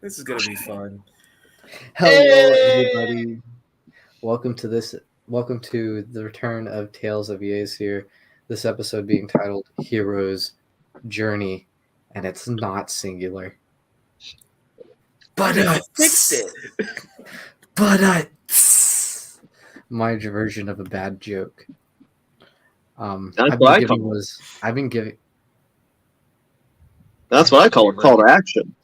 This is gonna be fun. Hello, everybody. Welcome to the return of Tales of Yeas here. This episode being titled Hero's Journey, and it's not singular. But I fixed it. My version of a bad joke. That's what I call a call to action.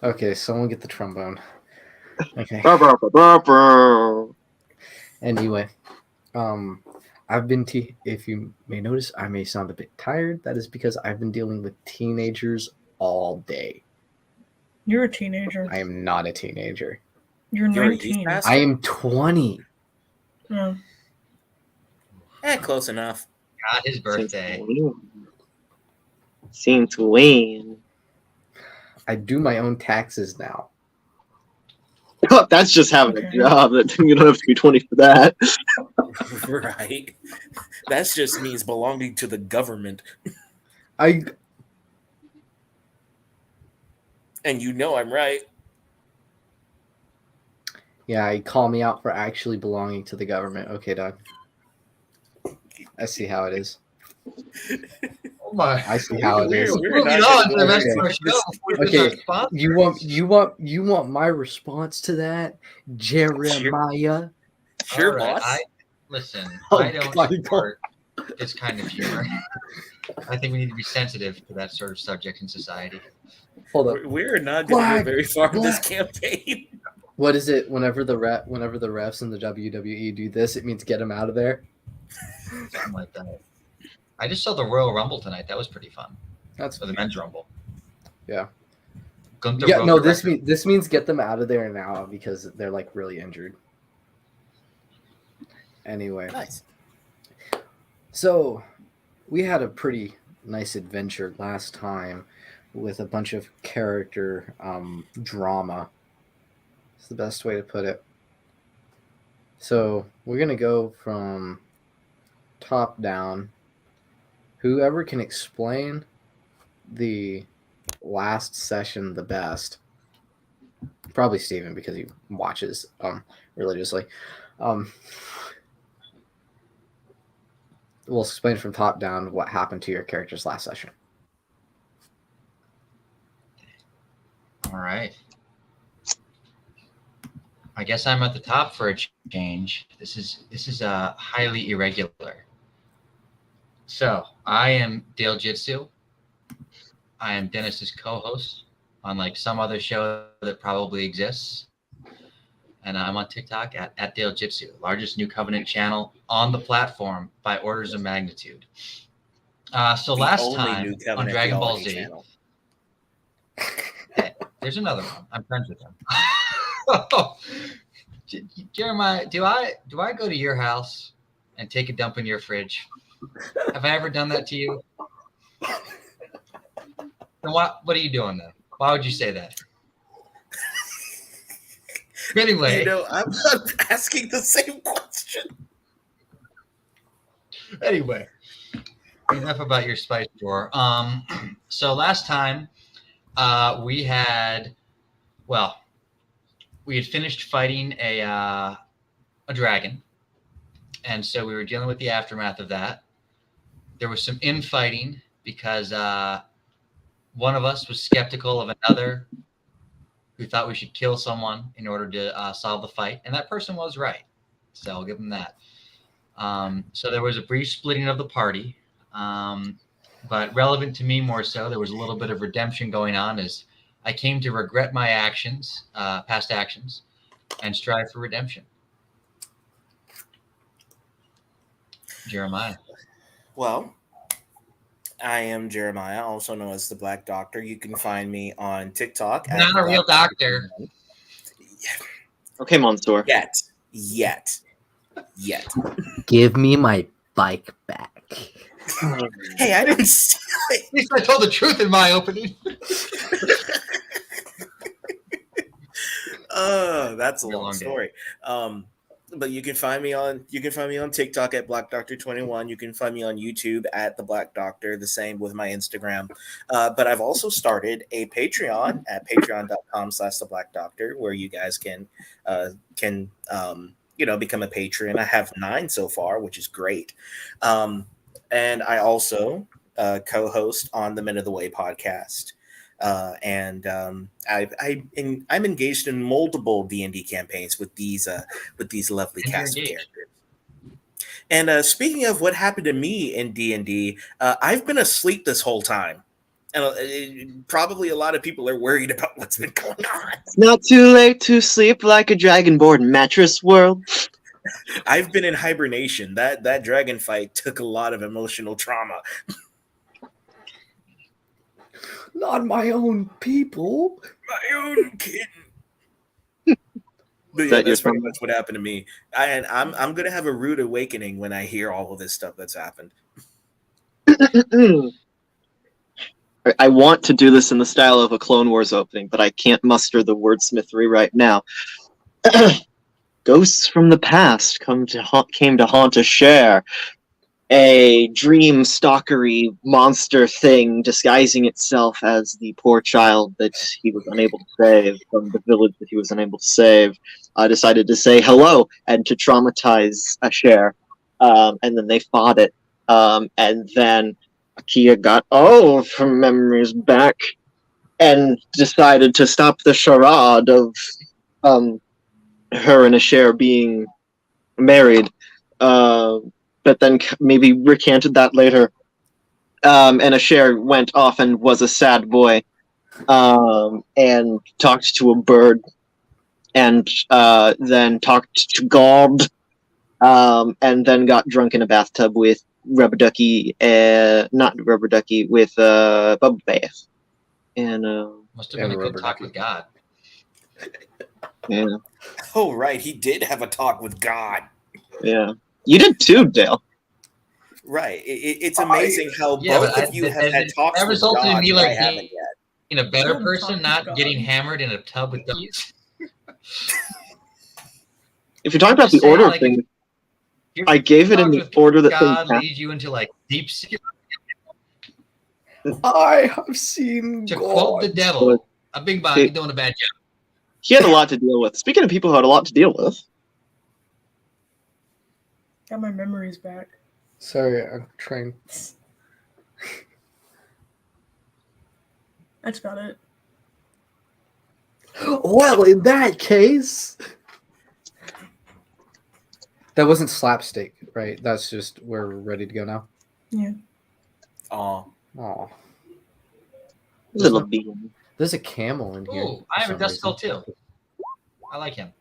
Okay, someone get the trombone. Okay. Anyway, if you may notice, I may sound a bit tired. That is because I've been dealing with teenagers all day. You're a teenager. I am not a teenager. You're 19. I am 20. Oh. Close enough. Not his birthday. Seem to win. I do my own taxes now. That's just having a job. You don't have to be 20 for that. Right. That just means belonging to the government. And you know I'm right. Yeah, you call me out for actually belonging to the government. Okay, Doug. I see how it is. Oh my! I see how it is. Moving on to the rest of our show. Okay, you want my response to that, Jeremiah? Sure, right. boss. Listen, I don't support this kind of humor. I think we need to be sensitive to that sort of subject in society. Hold up. We're not going to go very far in this campaign. What is it? Whenever the refs in the WWE do this, it means get them out of there. Something like that. I just saw the Royal Rumble tonight. That was pretty fun. That's for the men's Rumble. Yeah. Gunther This means get them out of there now because they're like really injured. Anyway. Nice. So, we had a pretty nice adventure last time with a bunch of character drama. It's the best way to put it. So, we're going to go from top down. Whoever can explain the last session the best, probably Steven because he watches religiously. We'll explain from top down what happened to your characters last session. All right. I guess I'm at the top for a change. This is highly irregular. So I am Dale Jitsu. I am Dennis's co-host on like some other show that probably exists. And I'm on TikTok at Dale Jitsu, largest New Covenant channel on the platform by orders of magnitude. So last time on Dragon Ball Z, hey, there's another one. I'm friends with him. Jeremiah, do I go to your house and take a dump in your fridge? Have I ever done that to you? Then what are you doing then? Why would you say that? Anyway, I'm not asking the same question. Anyway, enough about your spice drawer. So last time, we had finished fighting a dragon, and so we were dealing with the aftermath of that. There was some infighting because one of us was skeptical of another who thought we should kill someone in order to solve the fight. And that person was right. So I'll give them that. So there was a brief splitting of the party. But relevant to me more so, there was a little bit of redemption going on as I came to regret my actions, past actions, and strive for redemption. Jeremiah. Well, I am Jeremiah, also known as the Black Doctor. You can find me on TikTok. Not a real doctor. Okay, Mansoor. Yet. Give me my bike back. Hey, I didn't say it. At least I told the truth in my opening. That's a long story. But you can find me on TikTok at Black Doctor 21. You can find me on YouTube at the Black Doctor. The same with my Instagram. But I've also started a Patreon at patreon.com/the Black Doctor, where you guys can become a patron. I have 9 so far, which is great. And I also co-host on the Men of the Way podcast. I'm engaged in multiple D&D campaigns with these lovely And you're cast of engaged. characters. And speaking of what happened to me in D&D, I've been asleep this whole time, and probably a lot of people are worried about what's been going on. It's not too late to sleep like a dragonborn mattress world. I've been in hibernation. That dragon fight took a lot of emotional trauma. Not my own people. My own kid. But yeah, That that's your pretty son? much what happened to me. I'm gonna have a rude awakening when I hear all of this stuff that's happened. I want to do this in the style of a Clone Wars opening, but I can't muster the wordsmithery right now. Ghosts from the past came to haunt a share. A dream stalkery monster thing disguising itself as the poor child that he was unable to save from the village that he was unable to save. Decided to say hello and to traumatize a share. And then they fought it. And then Akia got all of her memories back and decided to stop the charade of her and Asher being married. But then maybe recanted that later. And Asher went off and was a sad boy. And talked to a bird. And then talked to God. And then got drunk in a bathtub with Rubber Ducky, not Rubber Ducky, with Bubba Bath. And Must have been a good Rubber talk Ducky. with God. yeah, Oh right, he did have a talk with God. yeah. You did too, Dale. Right. It's amazing how Yeah, both but of you have that- had talks that with resulted in God, me but I like haven't being yet. a better Don't talk person, to not God. getting hammered in a tub with duckies. If you're talking about Just the saying, order of like, things, Your I gave it in talks the with order that God things happened. leads you into like deep sea. I have seen To quote the God. devil, a big bug, See- you're doing a bad job. He had a lot to deal with. Speaking of people who had a lot to deal with, Got my memories back. Sorry, I'm trying. That's about it. Well, in that case, that wasn't slapstick, right? That's just we're ready to go now. Yeah. Oh, Oh, little bean. there's a camel in here. Ooh, I have for a some dust skull reason. too. I like him.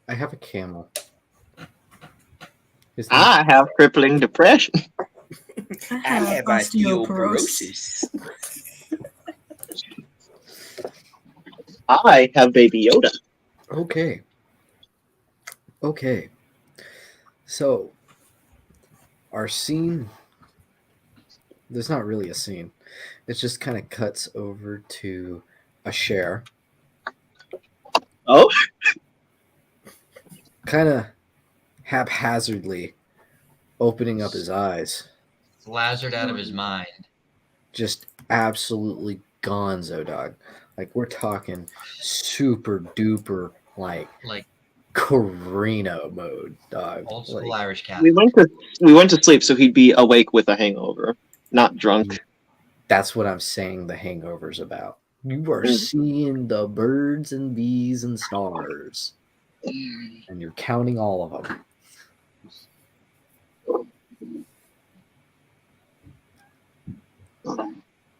I have a camel. His name's- I have crippling depression. I I have osteoporosis. I have Baby Yoda. Okay. Okay. So, our scene. There's not really a scene. It just kind of cuts over to a share. Oh, Kind of haphazardly opening up his eyes. Lazared out of his mind. Just absolutely gonzo, dog. Like, we're talking super duper, like, Like Carino mode, dog. old school Like, Irish cat. we went to sleep so he'd be awake with a hangover, not drunk. that's what I'm saying the hangover's about. You are Mm. seeing the birds and bees and stars, and you're counting all of them.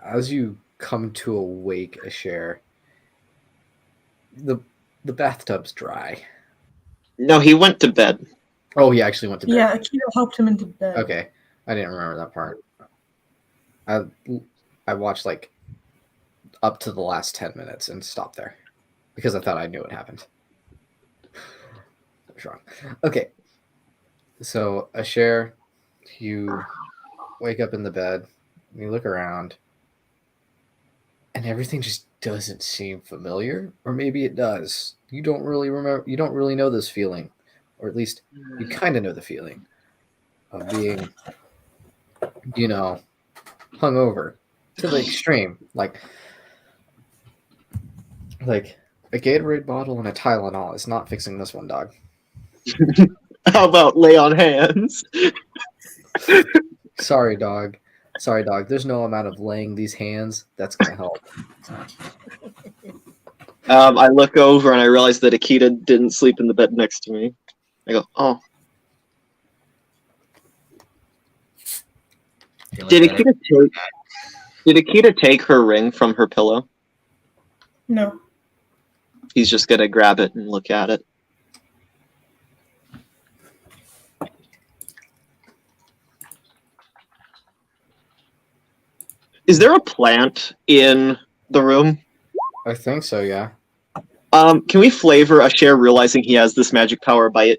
As you come to awake, Asher, the bathtub's dry. No, he went to bed. Oh, he actually went to bed. Yeah, Akito helped him into bed. Okay, I didn't remember that part. I watched like up to the last 10 minutes and stopped there because I thought I knew what happened. I was wrong. Okay, so Asher, you wake up in the bed, you look around, and everything just doesn't seem familiar, or maybe it does. You don't really remember. You don't really know this feeling, or at least you kind of know the feeling of being, hungover to the extreme, like a Gatorade bottle and a Tylenol is not fixing this one, dog. How about lay on hands? Sorry, dog. There's no amount of laying these hands that's gonna help. I look over and I realize that Akita didn't sleep in the bed next to me. I go, oh. Feeling Did better? Akita take her ring from her pillow? No. He's just gonna grab it and look at it. Is there a plant in the room? I think so, yeah. Can we flavor a share realizing he has this magic power by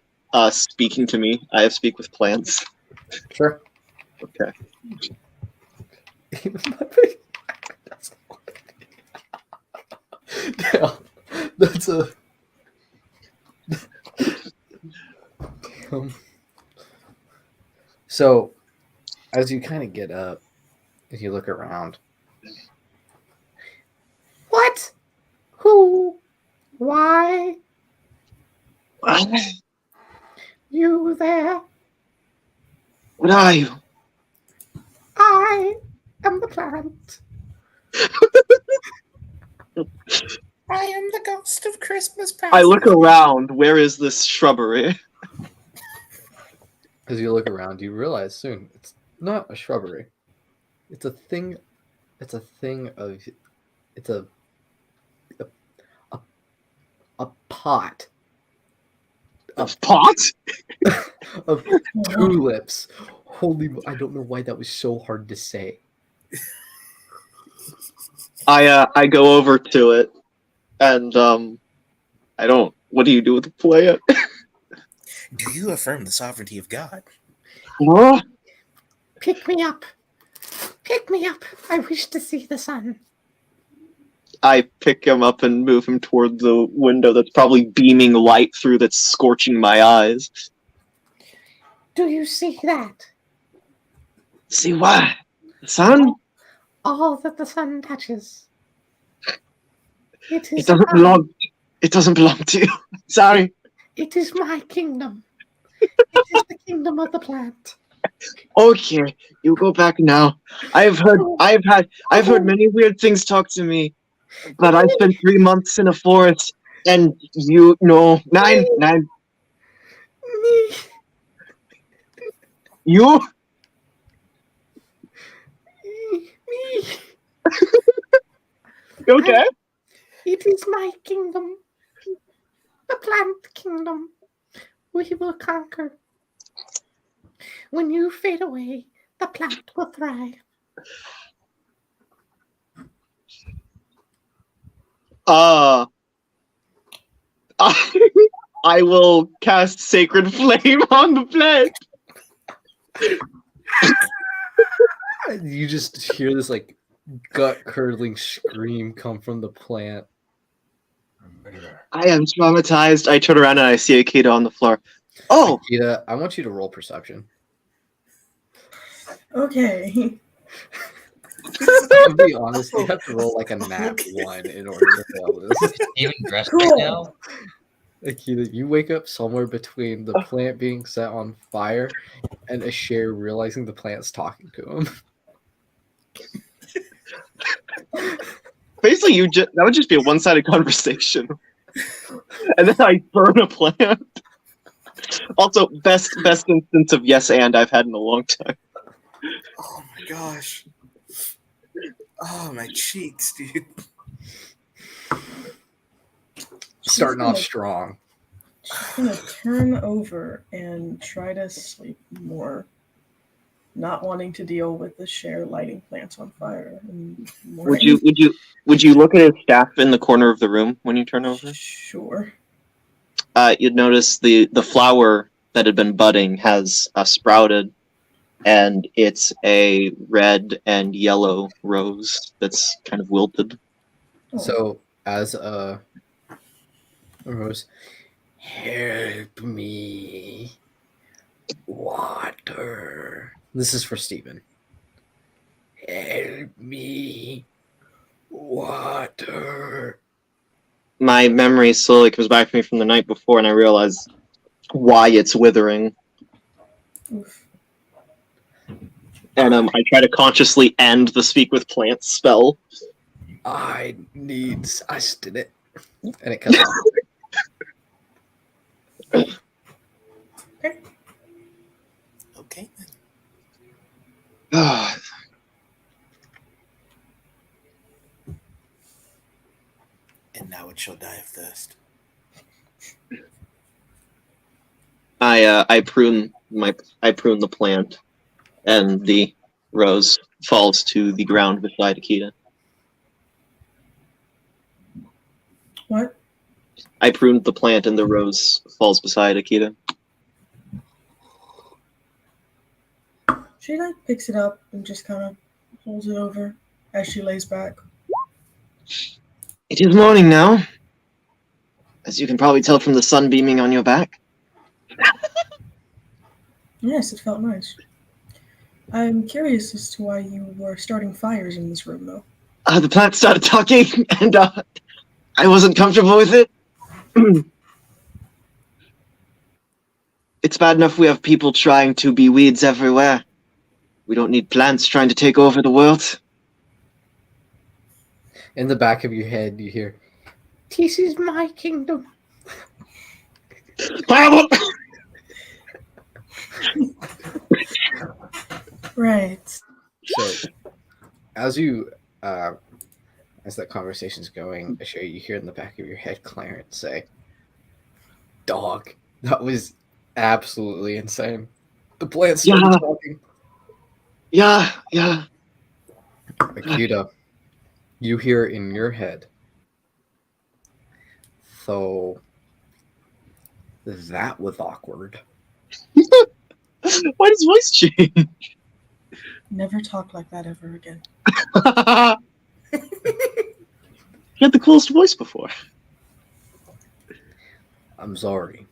speaking to me? I have speak with plants. Sure. Okay. Damn, that's a. So, as you kind of get up, if you look around, what? Who? Why? You there? What are you? I am the plant. I am the ghost of Christmas past. I look around. Where is this shrubbery? As you look around, you realize soon it's not a shrubbery. It's a thing. It's a thing of. It's a pot A pot? of tulips. Holy! I don't know why that was so hard to say. I go over to it, and I don't. What do you do with the plant? Do you affirm the sovereignty of God? What? Pick me up. Pick me up. I wish to see the sun. I pick him up and move him toward the window that's probably beaming light through that's scorching my eyes. Do you see that? See what? The sun? All that the sun touches. It is It doesn't mine. belong. It doesn't belong to you. Sorry. It is my kingdom. It is the kingdom of the plant. Okay, you go back now. I've heard many weird things talk to me, but I spent 3 months in a forest, and you know, nine. Me. You? Me. You okay? It is my kingdom. The plant kingdom. We will conquer. When you fade away, the plant will thrive. I will cast Sacred Flame on the plant. You just hear this like gut curdling scream come from the plant. I am traumatized. I turn around and I see Akita on the floor. Oh, Akita, I want you to roll perception. Okay. To be honest, you have to roll like a nat 1 in order to fail this. Even dressed Cool. right now? Akita, you wake up somewhere between the plant being set on fire and a share realizing the plant's talking to him. basically, that would just be a one-sided conversation, and then I burn a plant. Also, best instance of yes and I've had in a long time. Oh my gosh. Oh, my cheeks, dude. Starting off strong. She's gonna turn over and try to sleep more, not wanting to deal with the share lighting plants on fire. And more Would you look at his staff in the corner of the room when you turn over? Sure. You'd notice the flower that had been budding has sprouted, and it's a red and yellow rose that's kind of wilted. So as Rose, help me, water. This is for Stephen. Help me, water. My memory slowly comes back to me from the night before, and I realize why it's withering. Oof. And I try to consciously end the speak with plants spell. I need sustenance. And it comes out. Okay. And now it shall die of thirst. I prune the plant, and the rose falls to the ground beside Akita. What? I pruned the plant, and the rose falls beside Akita. She like picks it up and just kind of holds it over as she lays back. It is morning now, as you can probably tell from the sun beaming on your back. Yes, it felt nice. I'm curious as to why you were starting fires in this room, though. The plant started talking, and I wasn't comfortable with it. It's bad enough we have people trying to be weeds everywhere. We don't need plants trying to take over the world. In the back of your head, you hear, This is my kingdom. Right. so as you as that conversation's going, Asher, you hear in the back of your head Clarence say, "Dog, that was absolutely insane. The plant started Yeah. talking." Yeah. Akita, you hear in your head, so that was awkward. Why does voice change? Never talk like that ever again. You had the coolest voice before. I'm sorry.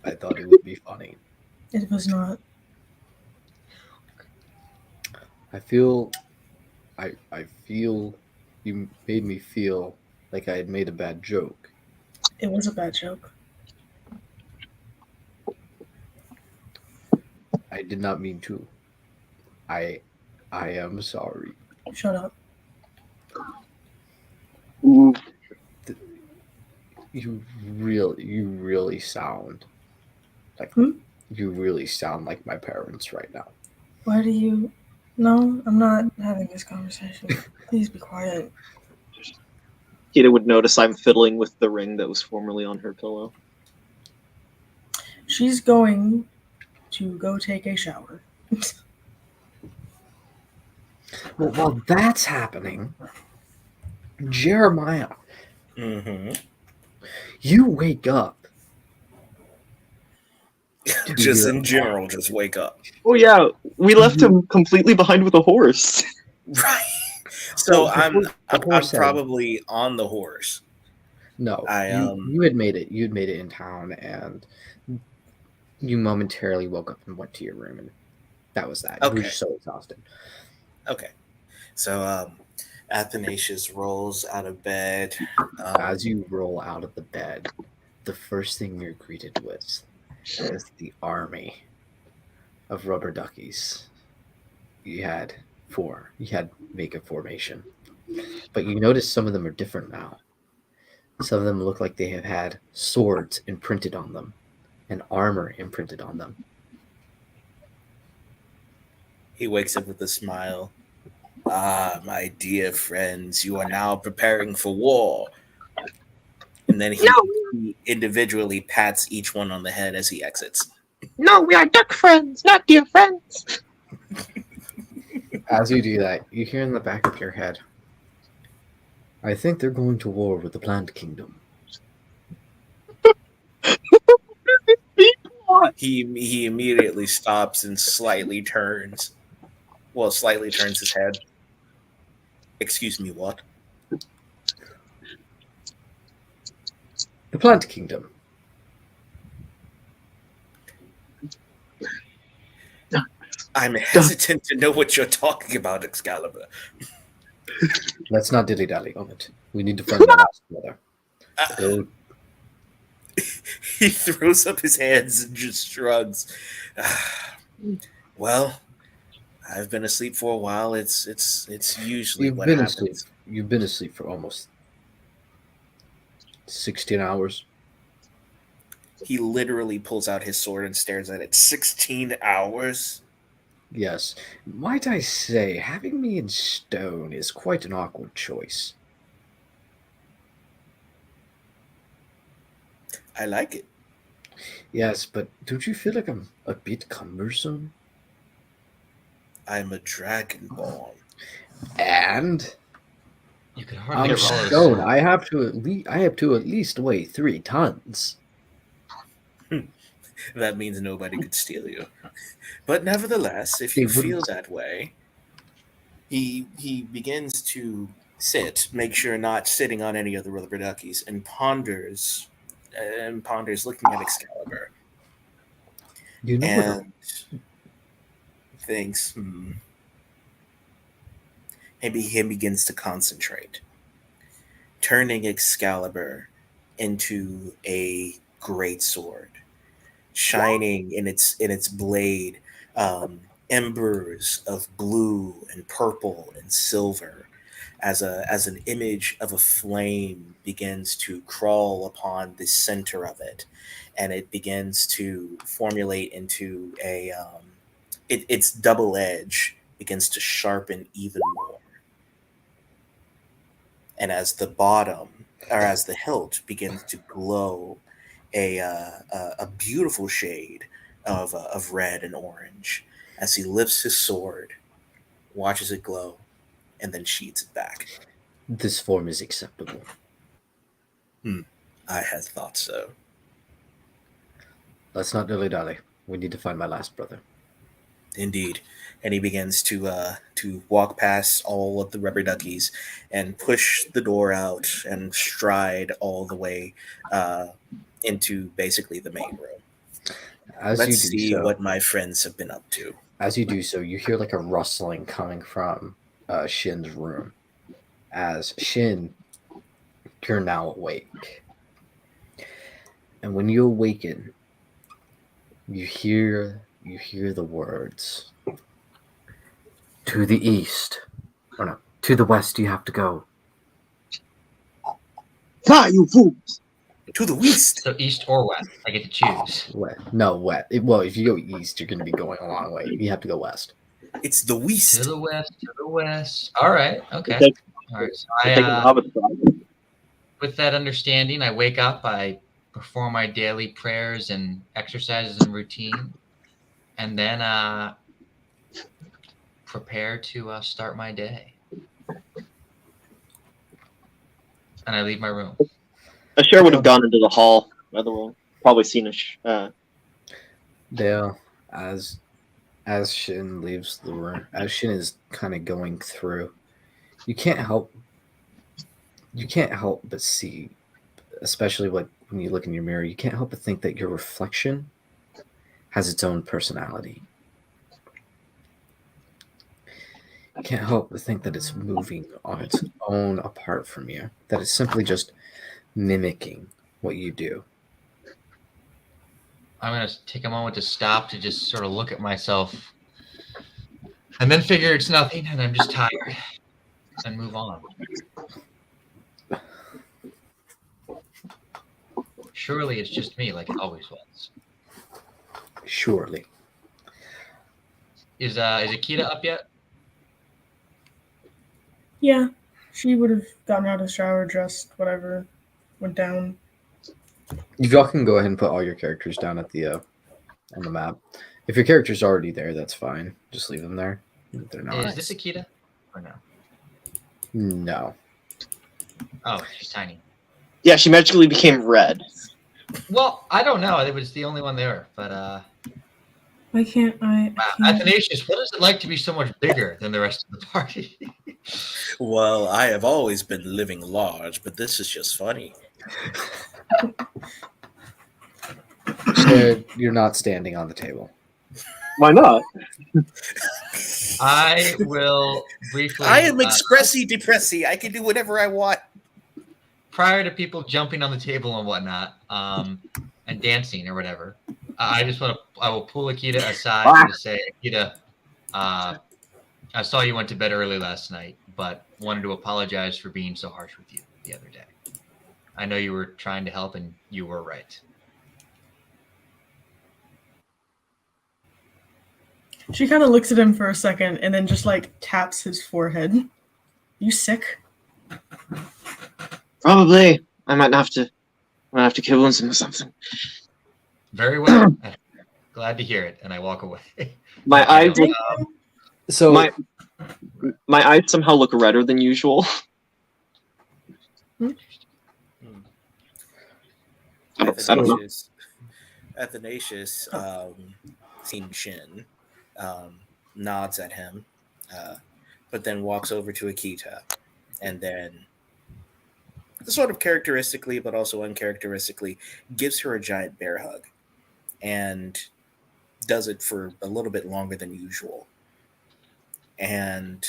I thought it would be funny. It was not. I feel you made me feel like I had made a bad joke. It was a bad joke. I did not mean to. I am sorry. Shut up. You really sound like you really sound like my parents right now. Why do you... No, I'm not having this conversation. Please be quiet. Kita would notice I'm fiddling with the ring that was formerly on her pillow. She's going to go take a shower. Well, while that's happening, Jeremiah, Mm-hmm. you wake up. Just your- in general, just wake up. Oh yeah, we left him completely behind with a horse. Right. So Well, I'm the horse had- probably on the horse. No, I, you had made it. You had made it in town, and you momentarily woke up and went to your room, and that was that. You were Okay. just so exhausted. Okay. So Athanasius rolls out of bed. As you roll out of the bed, the first thing you're greeted with is the army of rubber duckies. You had 4. You had make a formation, but you notice some of them are different now. Some of them look like they have had swords imprinted on them and armor imprinted on them. He wakes up with a smile. Ah, my dear friends, you are now preparing for war. And then he individually pats each one on the head as he exits. No, we are duck friends, not dear friends. As you do that, you hear in the back of your head, I think they're going to war with the Plant Kingdom. He immediately stops and slightly turns his head. Excuse me, what? The Plant Kingdom. I'm hesitant to know what you're talking about, Excalibur. Let's not dilly-dally on it. We need to find my last brother. Go. He throws up his hands and just shrugs. Well, I've been asleep for a while. It's usually You've what been happens. asleep. You've been asleep for almost 16 hours. He literally pulls out his sword and stares at it. 16 hours? Yes. Might I say, having me in stone is quite an awkward choice. I like it. Yes, but don't you feel like I'm a bit cumbersome? I'm a dragonborn. And You could I'm hardly roll a stone. sword. I have to at least weigh 3 tons. That means nobody could steal you. But nevertheless, if They you wouldn't. feel that way, he begins to sit, make sure not sitting on any of the rubber duckies, and ponders looking at Excalibur You know what? and thinks, Maybe he begins to concentrate, turning Excalibur into a great sword, shining in its blade, embers of blue and purple and silver, as an image of a flame begins to crawl upon the center of it, and it begins to formulate into its double edge begins to sharpen even more. And as the bottom, or as the hilt begins to glow a beautiful shade of red and orange, as he lifts his sword, watches it glow, and then sheathes it back. This form is acceptable. I had thought so. Let's not dilly-dally. We need to find my last brother. Indeed. And he begins to walk past all of the rubber duckies and push the door out and stride all the way into basically the main room. As Let's you do see so, what my friends have been up to. As you do so, you hear like a rustling coming from Shin's room. As Shin, you're now awake. And when you awaken, you hear the words. To the east. Or no, to the west you have to go. Fly, you fools! To the west. So east or west, I get to choose. West. No, west. Well, if you go east, you're going to be going a long way. You have to go west. It's the To west. the west, to the west. All right, okay. Take- All right. So Take a hobbit side. with that understanding, I wake up, I perform my daily prayers and exercises and routine, and then prepare to start my day. And I leave my room. Asher would have gone into the hall, by the way. Probably seen Dale, as Shin leaves the room, as Shin is kind of going through, you can't help but see, especially like when you look in your mirror, you can't help but think that your reflection has its own personality. You can't help but think that it's moving on its own apart from you, that it's simply just mimicking what you do. I'm going to take a moment to stop to just sort of look at myself and then figure it's nothing and I'm just tired and move on. Surely it's just me like it always was. Surely. Is Akita up yet? Yeah, she would have gotten out of the shower, dressed, whatever, went down. If y'all can go ahead and put all your characters down at the on the map. If your character's already there, that's fine. Just leave them there. If they're not. Is this Akita or no? No. Oh, she's tiny. Yeah, she magically became red. Well, I don't know. It was the only one there, but Why can't I? wow. I can't- Athanasius, what is it like to be so much bigger than the rest of the party? Well, I have always been living large, but this is just funny. So you're not standing on the table. Why not? I will briefly. I am expressy depressy. I can do whatever I want. Prior to people jumping on the table and whatnot, and dancing or whatever, I will pull Akita aside and just say, Akita, I saw you went to bed early last night, but wanted to apologize for being so harsh with you the other day. I know you were trying to help, and you were right. She kind of looks at him for a second and then just like taps his forehead. You sick? Probably. I might have to convince him or something. Very well. Glad to hear it, and I walk away. My eyes, So my eyes somehow look redder than usual. I don't know. Athanasius, seeing Shin, nods at him, but then walks over to Akita, and then, sort of characteristically, but also uncharacteristically, gives her a giant bear hug, and does it for a little bit longer than usual. And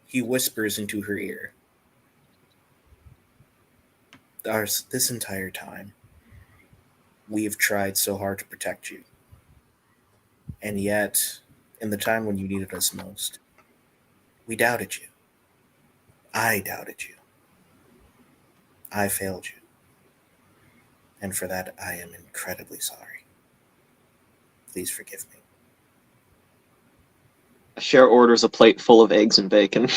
he whispers into her ear, this entire time, we have tried so hard to protect you. And yet, in the time when you needed us most, we doubted you. I doubted you. I failed you. And for that, I am incredibly sorry. Please forgive me. Cher orders a plate full of eggs and bacon.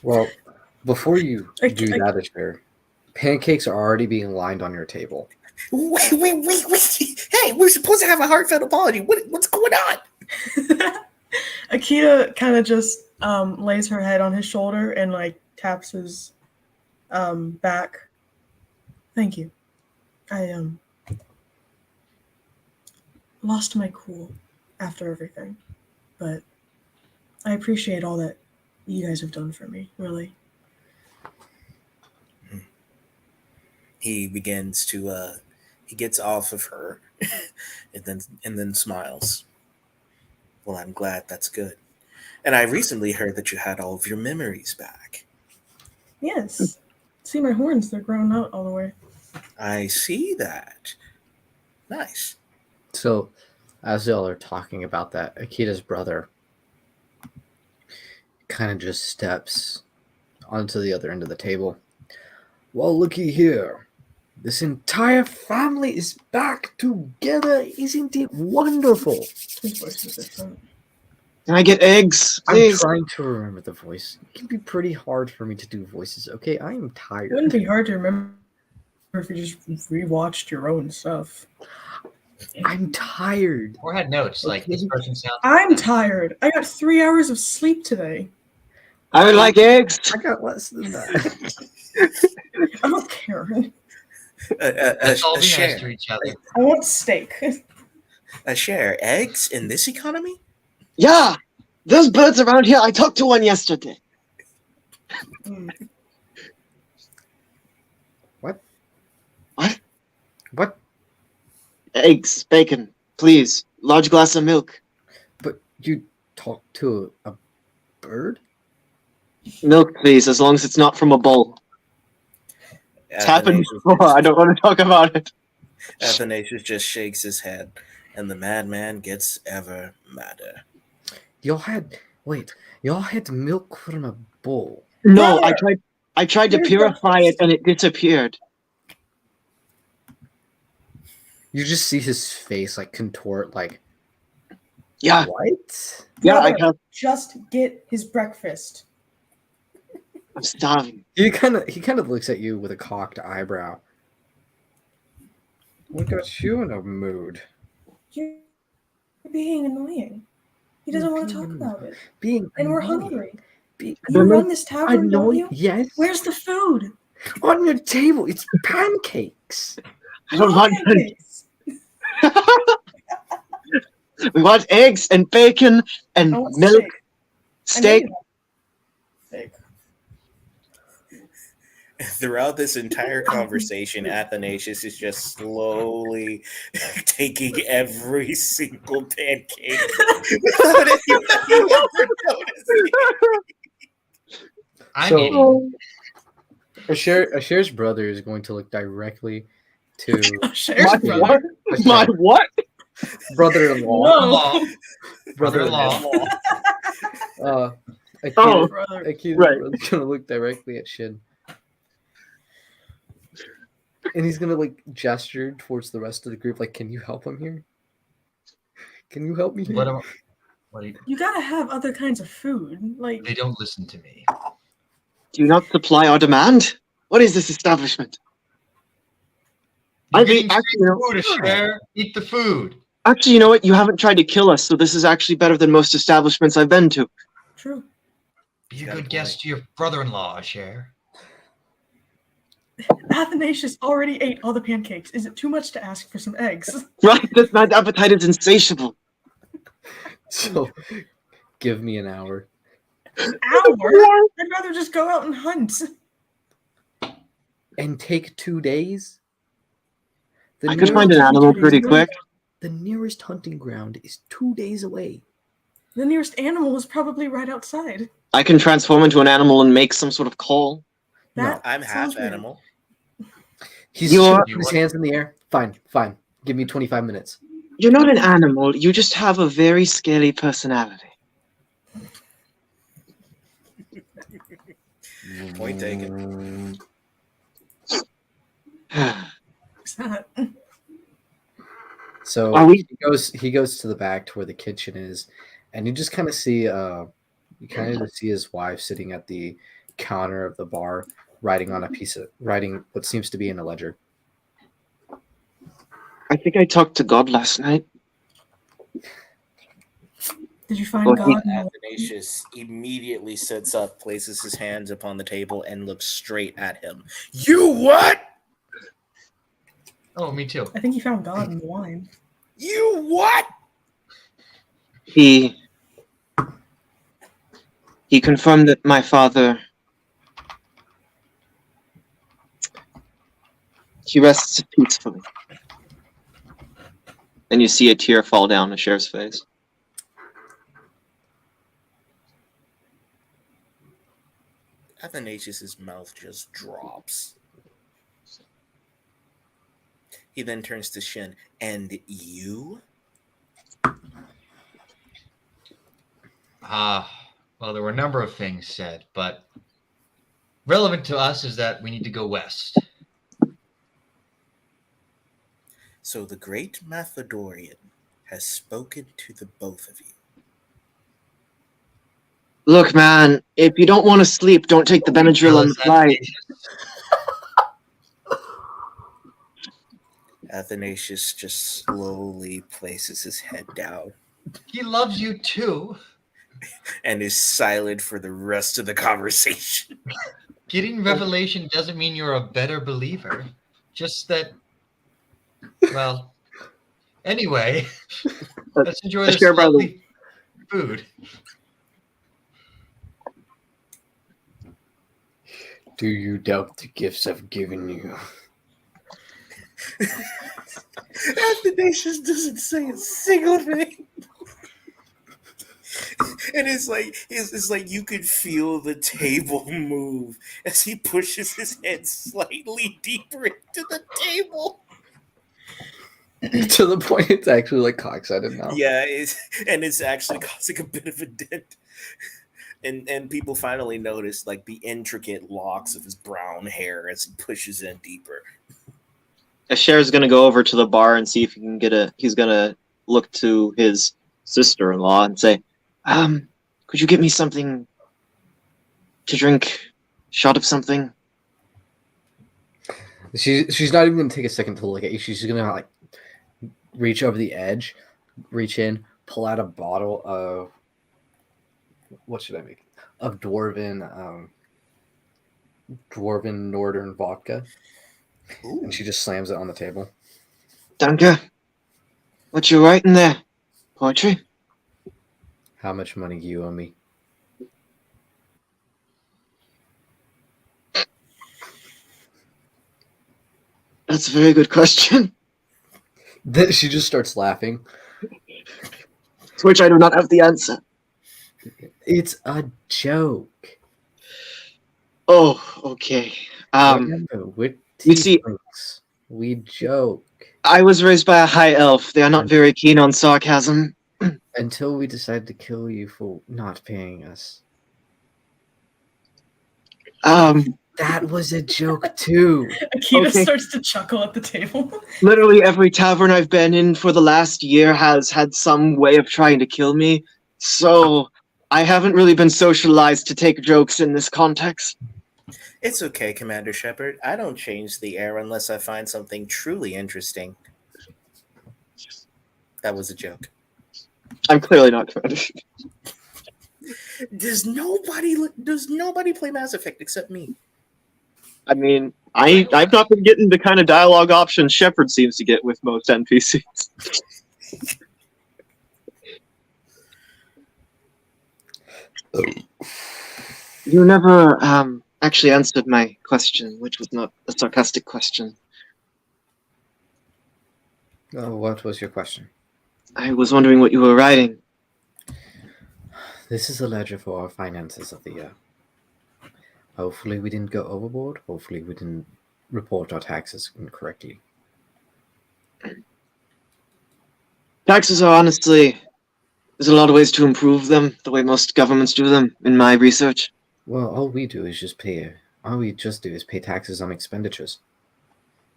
well, before you do that, Asher, pancakes are already being lined on your table. Wait. Hey, we're supposed to have a heartfelt apology. What's going on? Akita kind of just lays her head on his shoulder and like taps his back. Thank you. I lost my cool after everything, but I appreciate all that you guys have done for me, really. He begins to he gets off of her and then smiles. Well, I'm glad, that's good. And I recently heard that you had all of your memories back. Yes. See my horns, they're grown out all the way. I see that. Nice. So, as y'all are talking about that, Akita's brother kind of just steps onto the other end of the table. Well, looky here. This entire family is back together. Isn't it wonderful? His voice is different. Can I get eggs, I'm please? trying to remember the voice. It can be pretty hard for me to do voices. Okay, I am tired. It wouldn't be hard to remember if you just rewatched your own stuff. I'm tired. Or had notes like this person sounds. I'm tired. I got 3 hours of sleep today. I would like eggs. I got less than that. I don't care. Let's all A be nice share. to each other. I want steak. A share. Eggs in this economy? Yeah, those birds around here. I talked to one yesterday. Mm. What? What? What? Eggs, bacon, please. Large glass of milk. But you talked to a bird? Milk, please, as long as it's not from a bowl. It's happened before. I don't want to talk about it. Athanasius just shakes his head, and the madman gets ever madder. Y'all had milk from a bowl. No, Brother! I tried to Where's purify breakfast? it and it disappeared. You just see his face like contort, like Yeah, what? yeah, Brother, just get his breakfast. I'm starving. He kind of looks at you with a cocked eyebrow. What got you in a mood? You're being annoying. He doesn't want to talk about it. Being And we're annoying. hungry. Be- You run this I tavern, know. don't you? Yes. Where's the food? On your table? It's pancakes. I don't want Pancakes. We want eggs and bacon and I want milk, steak. I know steak. you want steak. Throughout this entire conversation, Athanasius is just slowly taking every single pancake without anybody ever noticing. I'm So- eating. Asher's brother is going to look directly to Cher's My brother. what? Asher, My what? brother-in-law. Whoa. Brother-in-law. Akita, Oh, Brother. Akita's right. brother's gonna look directly at Shin. And he's gonna like gesture towards the rest of the group, like, "Can you help him here? Can you help me here?" What do you, You gotta have other kinds of food. Like, they don't listen to me. Do you not supply our demand? What is this establishment? You're I getting think actually, food to share. Eat the food. you know what? You haven't tried to kill us, so this is actually better than most establishments I've been to. true. Be You a got a good guest to your brother-in-law, share. Athanasius already ate all the pancakes. Is it too much to ask for some eggs? Right? This man's appetite is insatiable. So, give me an hour. An hour? I'd rather just go out and hunt. And take 2 days? I could find an nearest- animal pretty quick. The nearest hunting ground is 2 days away. The nearest animal is probably right outside. I can transform into an animal and make some sort of call. That I'm sounds half weird. animal. He's You're- shaking his hands in the air. Fine. Give me 25 minutes. You're not an animal. You just have a very scaly personality. Point taken. What's that? So Are we- he goes to the back to where the kitchen is, and you just kind of see his wife sitting at the counter of the bar, writing what seems to be in a ledger. I think I talked to God last night. Did you find Well, God? in the- Athanasius immediately sits up, places his hands upon the table, and looks straight at him. You what? Oh, me too. I think he found God in the wine. You what? He confirmed that my father, he rests peacefully. And you see a tear fall down Asher's face. Athanasius's mouth just drops. He then turns to Shin. And you? Well, there were a number of things said, but relevant to us is that we need to go west. So the great Mathodorian has spoken to the both of you. Look, man, if you don't want to sleep, don't take the Benadryl on the flight. Athanasius just slowly places his head down He loves you too. and is silent for the rest of the conversation. Getting revelation doesn't mean you're a better believer. Just that, well, anyway, let's enjoy this Share by the- lovely food. Do you doubt the gifts I've given you? Athanasius doesn't say a single thing. And it's like you could feel the table move as he pushes his head slightly deeper into the table. To the point it's actually like cocksided now. Yeah, it's actually causing a bit of a dent. And people finally notice like the intricate locks of his brown hair as he pushes in deeper. Asher's gonna go over to the bar and see if he can he's gonna look to his sister-in-law and say, could you get me something to drink? Shot of something? She's not even gonna take a second to look at you. She's just gonna like reach over the edge, reach in, pull out a bottle of what should I make? Of dwarven northern vodka. Ooh. And she just slams it on the table. Danke. What you writing there? Poetry? How much money do you owe me? That's a very good question, Then she just starts laughing. to which I do not have the answer. It's a joke. Oh, okay. Remember, we're you see- tieflings. We joke I was raised by a high elf. They are not very keen on sarcasm. until we decide to kill you for not paying us. That was a joke too. Akita Okay. starts to chuckle at the table. Literally every tavern I've been in for the last year has had some way of trying to kill me, so I haven't really been socialized to take jokes in this context. It's okay, Commander Shepard. I don't change the air unless I find something truly interesting. That was a joke. I'm clearly not Commander. Does nobody play Mass Effect except me? I mean, I've not been getting the kind of dialogue options Shepard seems to get with most NPCs. You never actually answered my question, which was not a sarcastic question. Oh, what was your question? I was wondering what you were writing. This is a ledger for our finances of the year. Hopefully we didn't go overboard. Hopefully we didn't report our taxes incorrectly. Taxes are honestly, there's a lot of ways to improve them, the way most governments do them, in my research. Well, all we do is just pay taxes on expenditures.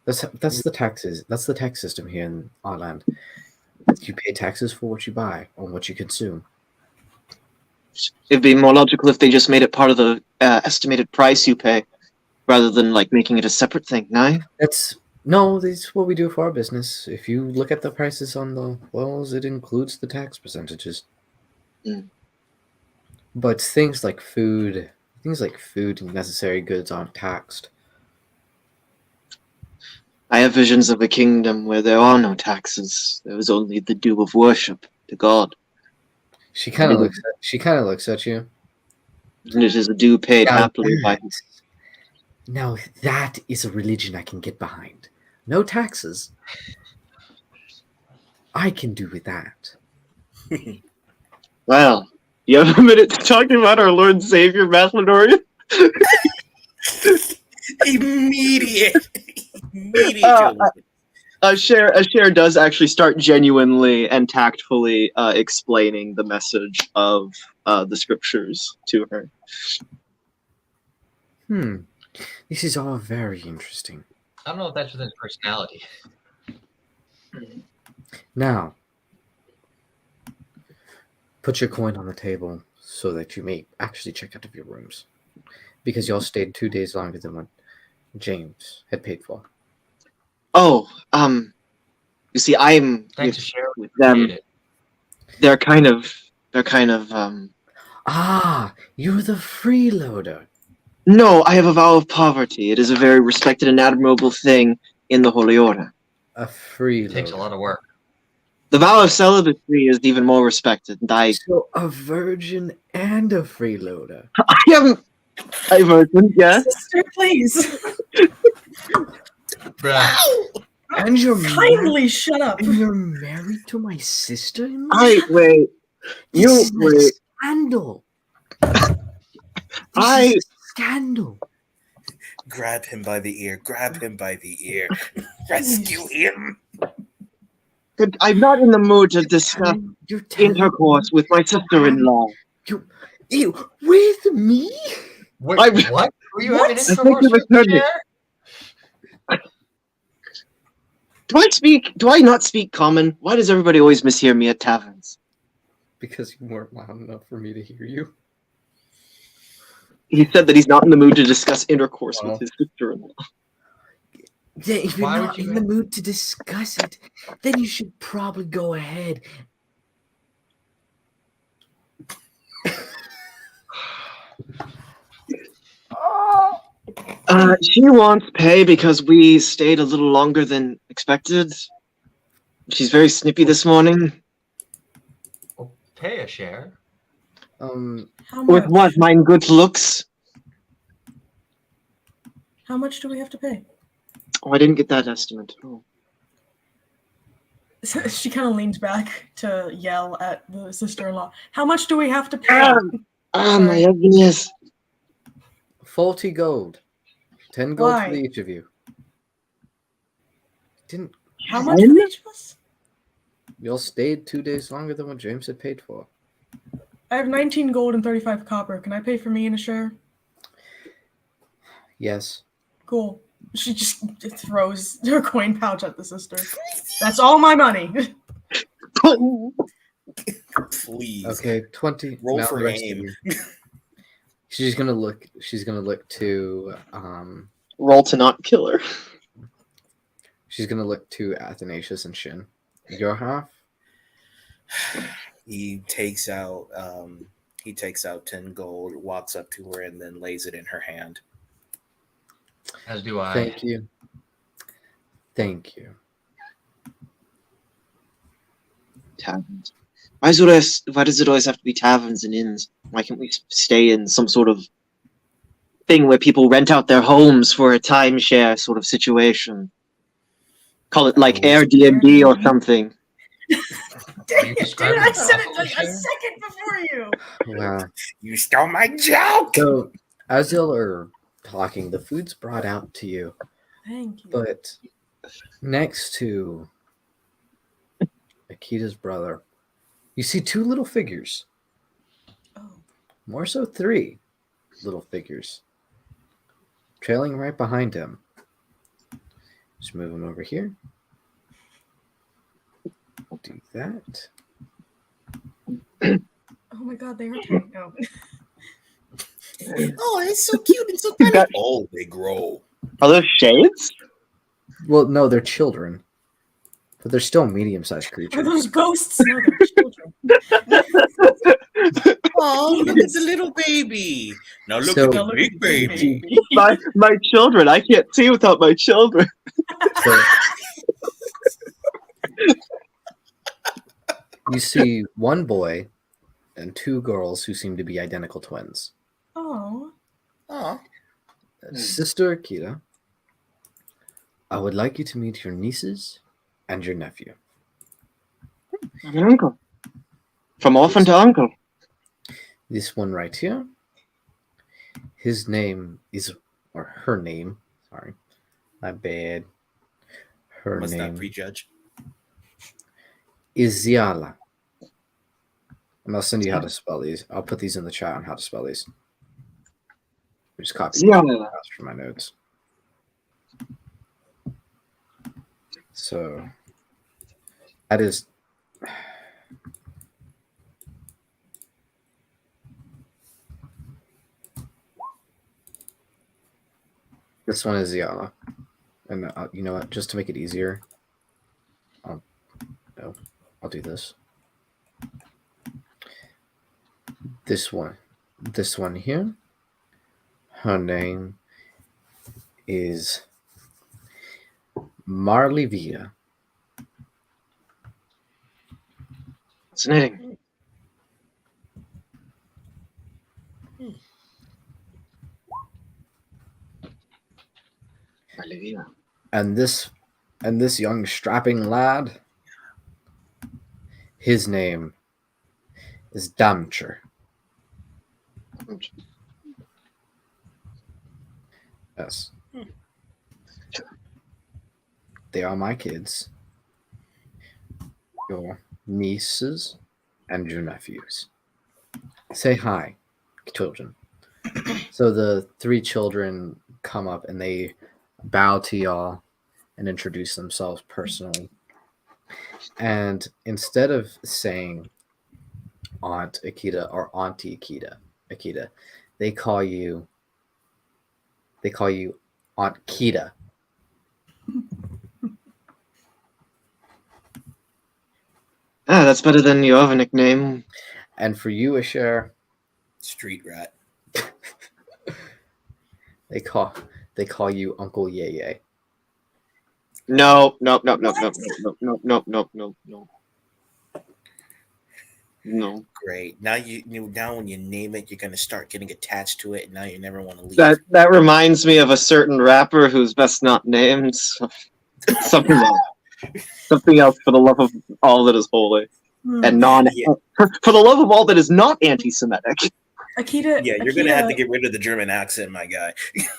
That's the taxes. That's the tax system here in our land. You pay taxes for what you buy or what you consume. It'd be more logical if they just made it part of the estimated price you pay, rather than like making it a separate thing, no? That's what we do for our business. If you look at the prices on the wells, it includes the tax percentages. Mm. But things like food and necessary goods aren't taxed. I have visions of a kingdom where there are no taxes. There is only the due of worship to God. She kind of looks at you. And it is a due paid Now happily by Now that is a religion I can get behind. No taxes. I can do with that. Well, you have a minute to talk about our Lord and Savior, Macedonian? Immediate. Cher does actually start genuinely and tactfully explaining the message of the scriptures to her. This is all very interesting. I don't know if that's within his personality. Now, put your coin on the table so that you may actually check out of your rooms. Because y'all stayed 2 days longer than what James had paid for. Oh, you see, I'm Thanks to share with them. They're kind of Ah, you're the freeloader. No, I have a vow of poverty. It is a very respected and admirable thing in the Holy Order. A freeloader. It takes a lot of work. The vow of celibacy is even more respected. And So a virgin and a freeloader. I haven't. I've heard them, yes. Sister, please. Bruh. And you're Kindly shut up. And you're married to my sister? Wait. This is Wait. a scandal. This is a scandal. Grab him by the ear. Rescue him. I'm not in the mood to discuss You're telling intercourse with my sister-in-law. Ew, with me? Wait, I- what? Were you What? having I think intercourse you've with heard me. Cher? Do I not speak common? Why does everybody always mishear me at taverns? Because you weren't loud enough for me to hear you. He said that he's not in the mood to discuss intercourse with his sister-in-law. Yeah, if you're Why would not you in the mood to discuss it, then you should probably go ahead. She wants pay because we stayed a little longer than expected. She's very snippy this morning. Well, pay a share. How With much? what? Mine good looks? How much do we have to pay? Oh, I didn't get that estimate. Oh. She kind of leans back to yell at the sister-in-law. How much do we have to pay? My goodness. 40 gold. 10 gold Why? for each of you. Didn't How much for each of us? y'all stayed 2 days longer than what James had paid for? I have 19 gold and 35 copper. Can I pay for me and a share? Yes. Cool. She just throws her coin pouch at the sister. That's all my money. Please. Okay, 20. Roll now for the rest of aim. you. She's gonna look to Roll to not kill her. she's gonna look to Athanasius and Shin. Your half? He takes out 10 gold, walks up to her, and then lays it in her hand. As do I. Thank you. Thank you. Taverns. Why does it always have to be taverns and inns? Why can't we stay in some sort of thing where people rent out their homes for a timeshare sort of situation? Call it like Airbnb or something. Dang it, dude! describing I said it awful like a share? second before you. Wow. You stole my joke! So as y'all are talking, the food's brought out to you. Thank you. But next to Akita's brother, you see two little figures. Oh. More so 3 little figures. Trailing right behind him. Just move him over here. Do that. Oh my god, they are tiny. Oh. Oh, it's so cute and so tiny. got- Oh, they grow. Are those shades? Well, no, they're children. But they're still medium-sized Are creatures. those ghosts? No, they're children. Oh, look at the little baby. Now look So- at the Now look big at the baby. my children. I can't see without my children. So, you see one boy and 2 girls who seem to be identical twins. Oh. Oh, Sister Akita, I would like you to meet your nieces and your nephew. I'm an uncle. From orphan to uncle. This one right here, his name is, or her name, sorry, my bad. Her must not name prejudge. is Ziala. And I'll send you how to spell these. I'll put these in the chat on how to spell these. Just copy Ziala. from my notes. So that is this one is Ziala. And you know what? Just to make it easier, I'll do this. This one here. Her name is Marley Villa. Fascinating. Olivia. And this young strapping lad, his name is Damcher. Yes. They are my kids, your nieces, and your nephews. Say hi, children. So the 3 children come up and they bow to y'all and introduce themselves personally. And instead of saying Aunt Akita or Auntie Akita, they call you Aunt Kita. Ah, that's better than your other nickname. And for you, Asher, Street rat. Oh, they call you Uncle Yeye. No. No. Great. Now now when you name it, you're gonna start getting attached to it, and now you never want to leave. That reminds me of a certain rapper who's best not named. So, something else. Something else for the love of all that is holy. And Yeah. for the love of all that is not anti-Semitic. Akita. Yeah, you're gonna have to get rid of the German accent, my guy.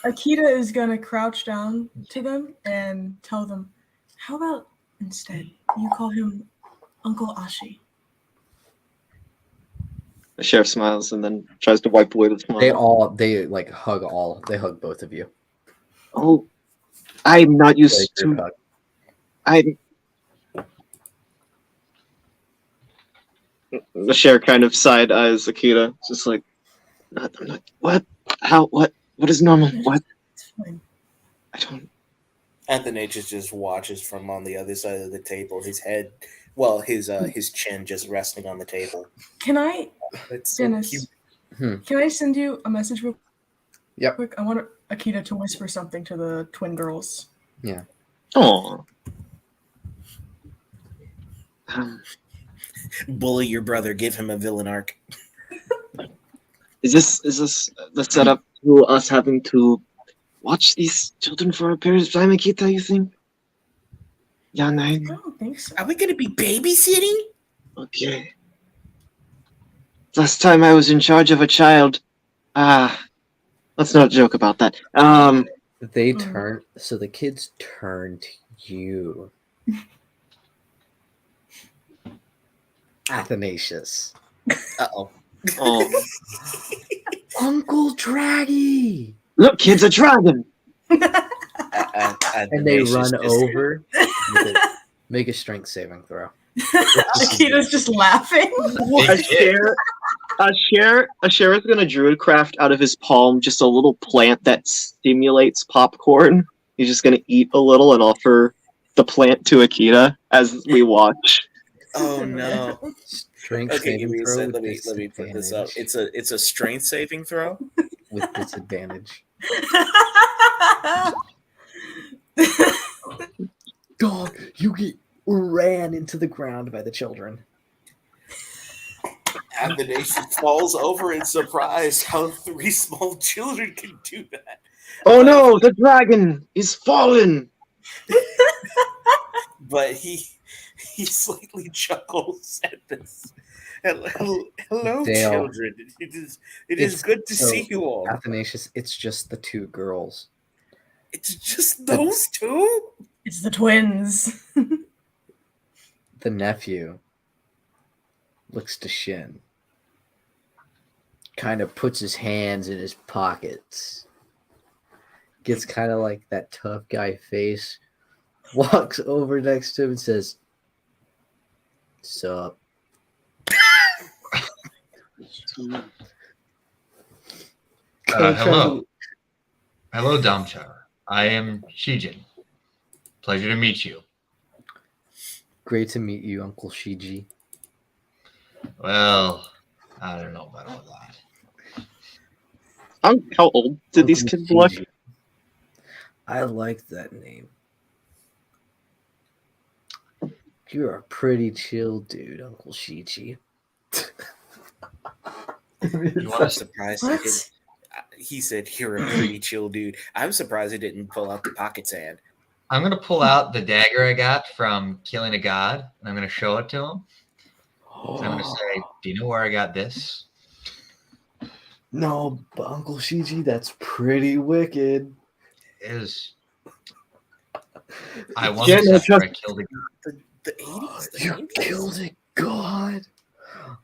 Akita is gonna crouch down to them and tell them, "How about instead you call him Uncle Ashi?" The sheriff smiles and then tries to wipe away the smile. They hug both of you. Oh, I'm not used Like group to. hug. I'm. The sheriff kind of side eyes Akita, just like, I'm not. What? How? What? What is normal? What? It's fine. I don't. Athanasius just watches from on the other side of the table. His head, his chin just resting on the table. Can I, It's so Dennis? cute. Can I send you a message real Yep. quick? I want Akita to whisper something to the twin girls. Oh. Bully your brother. Give him a villain arc. Is this the setup to us having to watch these children for a period of time, Akita? You think? Yeah, I nine. don't think so. Are we gonna be babysitting? Okay. Last time I was in charge of a child. Let's not joke about that. They Mm. turn, so the kids turn to you. Athanasius. Uh-oh. Oh, Uncle Draggy! look, kids, a dragon. And they run over. Make a strength saving throw. Akita's just laughing. A share is gonna druidcraft out of his palm just a little plant that stimulates popcorn. He's just gonna eat a little and offer the plant to Akita as we watch. Oh no. Strength Okay, give saving me a throw. sec. with Let me put this up. disadvantage. It's a strength saving throw. With disadvantage. Dog, you get ran into the ground by the children. Athanasius falls over in surprise how 3 small children can do that. Oh no, the dragon is fallen. But he slightly chuckles at this. Hello, Dale. children. It is It's- good to so- see you all. Athanasius, it's just the two girls. It's just those two. It's the twins. The nephew looks to Shin. Kind of puts his hands in his pockets. Gets kind of like that tough guy face. Walks over next to him and says, "Sup?" Hello. Hello, Damchar. I am Shijin. Pleasure to meet you. Great to meet you, Uncle Shiji. Well, I don't know about all that. How old did these Uncle kids look? Shiji. I like that name. You're a pretty chill dude, Uncle Shiji. You I'm want to surprised What? he said you're a pretty chill dude. I'm surprised he didn't pull out the pocket sand. I'm going to pull out the dagger I got from killing a god, and I'm going to show it to him. So I'm going to say, do you know where I got this? No, but Uncle Shiji, that's pretty wicked. It is. I won Yeah, no, this after I trust- killed a god. The 80s? The You 90s? killed a god.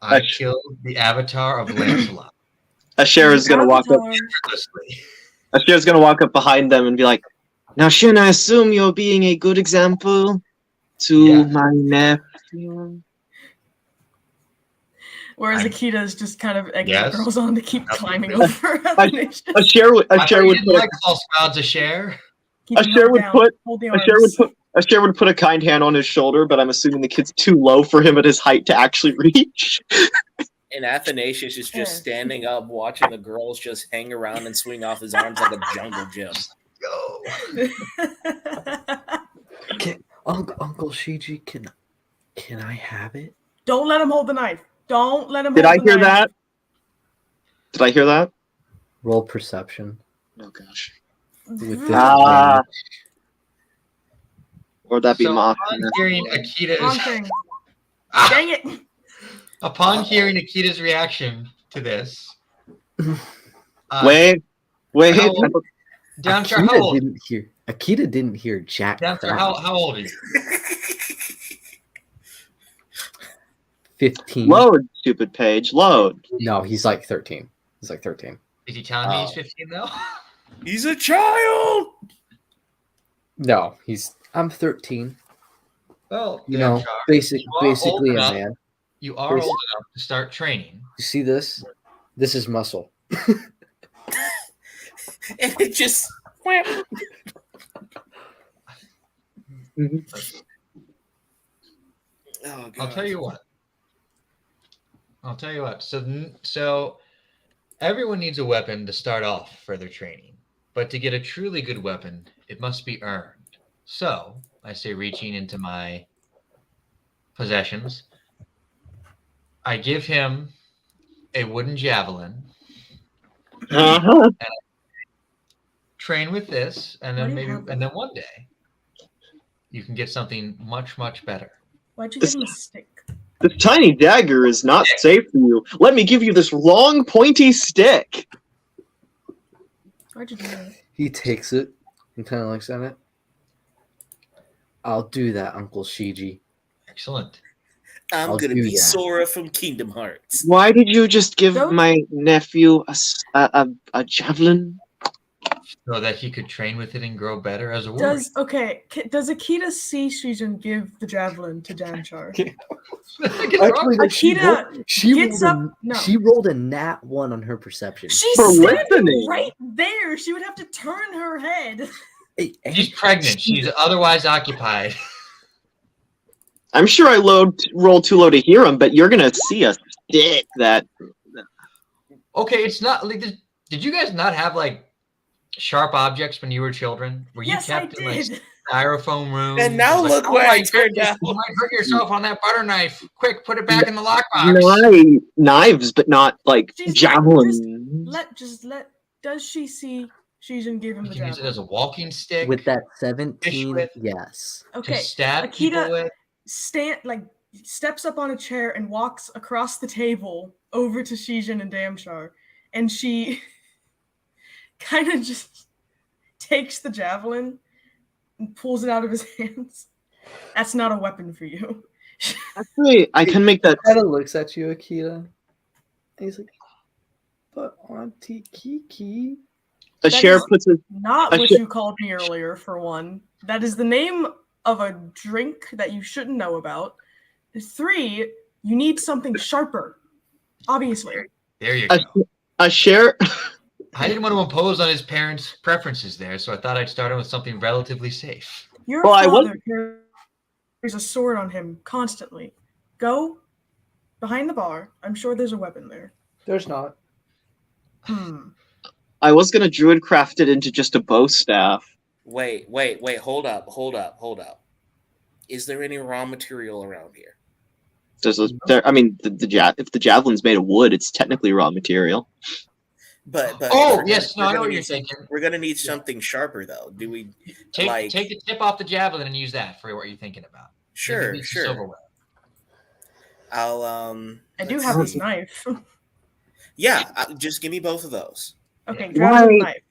I killed the avatar of Lancelot. Asher is gonna walk up. effortlessly. Asher's gonna walk up behind them and be like, "Now, Shin, I assume you're being a good example to Yeah. my nephew." Whereas I'm- Akita's just kind of egging Yes. the girls on to keep Nothing. climbing over. Athanasius. Asher would I thought you didn't put like false clouds of share. Keep them Asher held would down. put- Hold the Asher arms. would put a kind hand on his shoulder, but I'm assuming the kid's too low for him at his height to actually reach. And Athanasius is just Yeah. standing up, watching the girls just hang around and swing off his arms like a jungle gym. Go. Uncle Shiji, can I have it? Don't let him hold the knife. Don't let him. Did I hold the hear knife. that? Did I hear that? Roll perception. Oh gosh. With Ah. Or that be So Moth? upon hearing Akita's Wrong thing. Ah! Dang it! Upon hearing Akita's reaction to this, Wait. how old- Downshire, how old? Akita didn't hear Jack. Downshire, how old are you? 15. Load, stupid page. Load. No, he's like 13. He's like 13. Is he telling me he's Oh. 15 though? He's a child. No, I'm 13. Well, You know, Downshire, you are basically old a enough. man. You are Basic- old enough to start training. You see this? This is muscle. And it just. Oh, God. I'll tell you what. So everyone needs a weapon to start off for their training, but to get a truly good weapon, it must be earned. So I say, reaching into my possessions, I give him a wooden javelin. Uh-huh. Train with this, and Why then do you maybe, have and then one day you can get something much, much better. Why'd you give him a stick? This tiny dagger is not safe for you. Let me give you this long, pointy stick. Why'd you do that? He takes it and kind of looks at it. I'll do that, Uncle Shiji. Excellent. I'm I'll gonna do be that. Sora from Kingdom Hearts. Why did you just give Don't- my nephew a javelin? So that he could train with it and grow better as a warrior. Does Akita see Shijin give the javelin to Danchar? Actually, no, Akita gets up- no. She rolled a nat 1 on her perception. She's For standing listening. right there. She would have to turn her head. Hey, hey, She's pregnant. She's otherwise occupied. I'm sure I rolled too low to hear him, but you're gonna see a stick that. Okay, it's not like this. Did you guys not have like sharp objects when you were children? Were you Yes, I kept in like did. styrofoam rooms? And now Like, look "Oh where my I turned goodness, out." You might hurt yourself on that butter knife. Quick, put it back in the lockbox. Knives, but not like She's javelins. Let. Does she see Shijin give him You the can use it as javelin? a walking stick. with that 17, with- yes. to Okay. stab Akita- people with. Steps up on a chair and walks across the table over to Shijin and Damshar, and she kind of just takes the javelin and pulls it out of his hands. That's not a weapon for you. Actually, I can make that. Kind of looks at you, Akita. And he's like, but Auntie Kiki. A That sheriff is- puts his. Not I what should- you called me earlier, for one. That is the name of a drink that you shouldn't know about. 3, you need something sharper. Obviously. There you A, go. a sheriff. I didn't want to impose on his parents' preferences there, so I thought I'd start him with something relatively safe. Your Well, I was- father carries a sword on him constantly. Go behind the bar. I'm sure there's a weapon there. There's not. I was gonna druid craft it into just a bow staff. Wait. Hold up. Is there any raw material around here? I mean, if the javelin's made of wood, it's technically raw material. But Oh, we're yes, gonna- no, I know we're what you're gonna need- thinking. We're gonna need something sharper, though. Do we? Take Like- take the tip off the javelin and use that for what you're thinking about. Sure, Maybe some sure. silverware. I'll I do let's have this see. knife. Yeah, just give me both of those. Okay, Yeah. grab the Why- knife.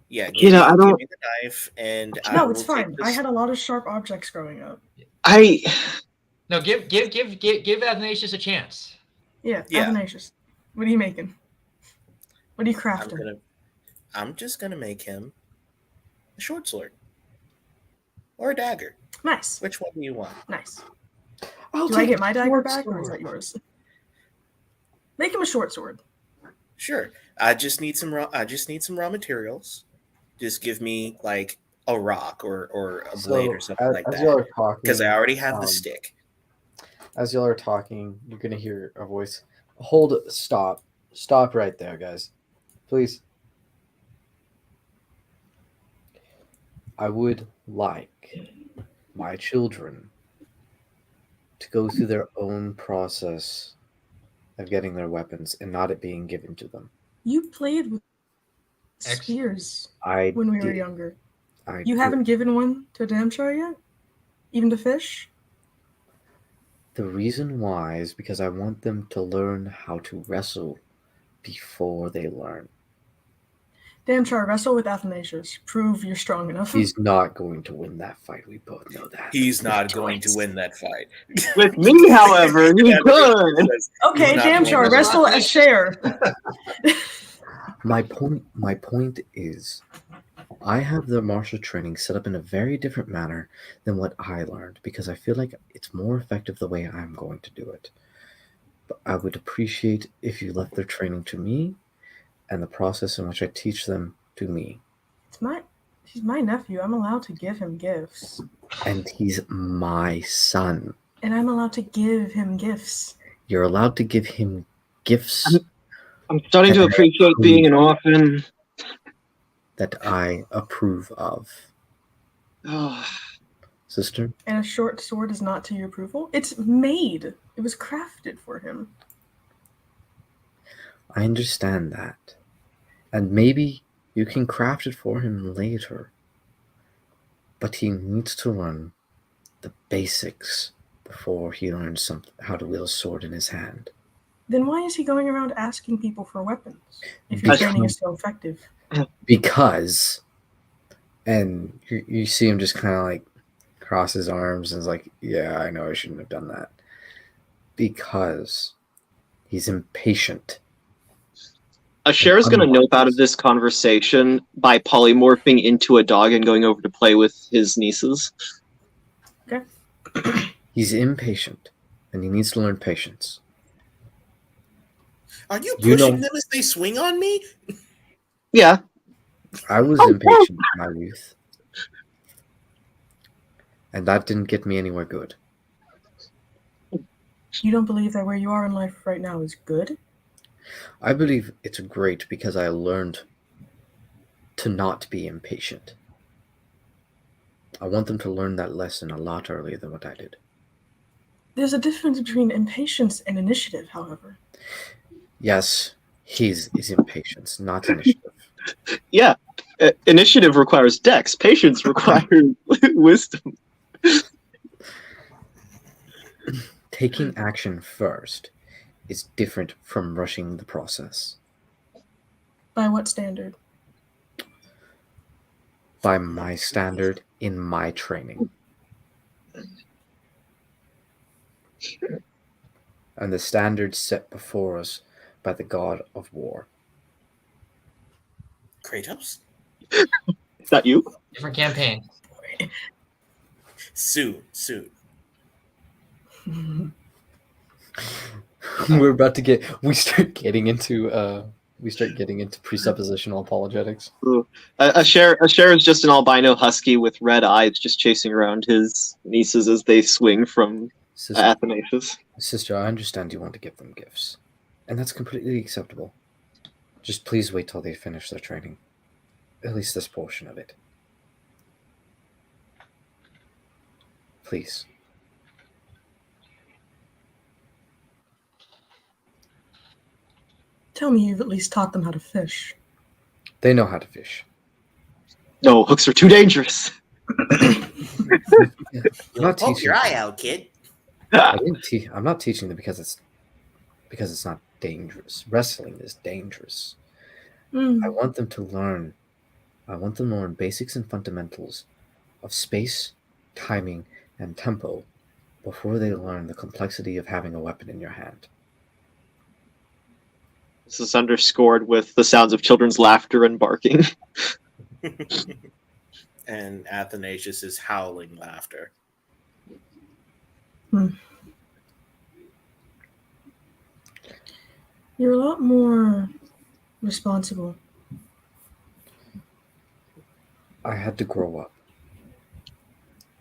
Yeah, You know, I give don't- me the knife, and I No, will it's take fine. I this- had a lot of sharp objects growing up. No, give Athanasius a chance. Yeah, Yeah. Athanasius. What are you making? What are you crafting? I'm just gonna make him a short sword or a dagger. Nice. Which one do you want? Nice. I'll Do I take get my the dagger short back, or is sword. that yours? Make him a short sword. Sure. I just need some raw materials. Just give me like a rock or a blade or something like as y'all that. are talking, Because I already have the um, stick. as y'all are talking, you're gonna hear a voice. Stop right there, guys, please. I would like my children to go through their own process of getting their weapons and not it being given to them. You played with Ex- spears I when we were did- younger. I You did- haven't given one to Damshar yet? Even to Fish? The reason why is because I want them to learn how to wrestle before they learn. Damshar, wrestle with Athanasius. Prove you're strong enough. He's not going to win that fight. We both know that. He's not going to win that fight. With me, however, he could. Okay, He's not Damshar, going to wrestle win. a share. My point is, I have the martial training set up in a very different manner than what I learned because I feel like it's more effective the way I'm going to do it. But I would appreciate if you left their training to me and the process in which I teach them to me. He's my nephew. I'm allowed to give him gifts. And he's my son. And I'm allowed to give him gifts. You're allowed to give him gifts I'm starting to appreciate being an orphan. that I approve of. Oh, Sister, And a short sword is not to your approval? It's made. It was crafted for him. I understand that. And maybe you can craft it for him later. But he needs to learn the basics before he learns how to wield a sword in his hand. Then why is he going around asking people for weapons? If your Because- training is so effective. Because, and you see him just kind of like cross his arms and is like, yeah, I know I shouldn't have done that. Because he's impatient. Asher is going to nope out of this conversation by polymorphing into a dog and going over to play with his nieces. He's impatient and he needs to learn patience. Are you You pushing know- them as they swing on me? Yeah, I was impatient in my youth. And that didn't get me anywhere good. You don't believe that where you are in life right now is good? I believe it's great because I learned to not be impatient. I want them to learn that lesson a lot earlier than what I did. There's a difference between impatience and initiative, however. Yes, his is impatience, not initiative. yeah. Initiative requires dex. Patience requires wisdom. Taking action first is different from rushing the process. By what standard? By my standard in my training. And the standards set before us by the god of war. Kratos? Is that you? Different campaign. Soon. We're about to we start getting into presuppositional apologetics. Asher is just an albino husky with red eyes just chasing around his nieces as they swing from Athanasius. Sister, I understand you want to give them gifts, and that's completely acceptable. Just please wait till they finish their training. At least this portion of it. Please. Tell me you've at least taught them how to fish. They know how to fish. No, hooks are too dangerous. I'm not Poke teaching your them. eye out, kid. I'm not teaching them because it's not dangerous. Wrestling is dangerous. I want them to learn. I want them to learn basics and fundamentals of space, timing, and tempo before they learn the complexity of having a weapon in your hand. This is underscored with the sounds of children's laughter and barking. And Athanasius is howling laughter. You're a lot more responsible. I had to grow up,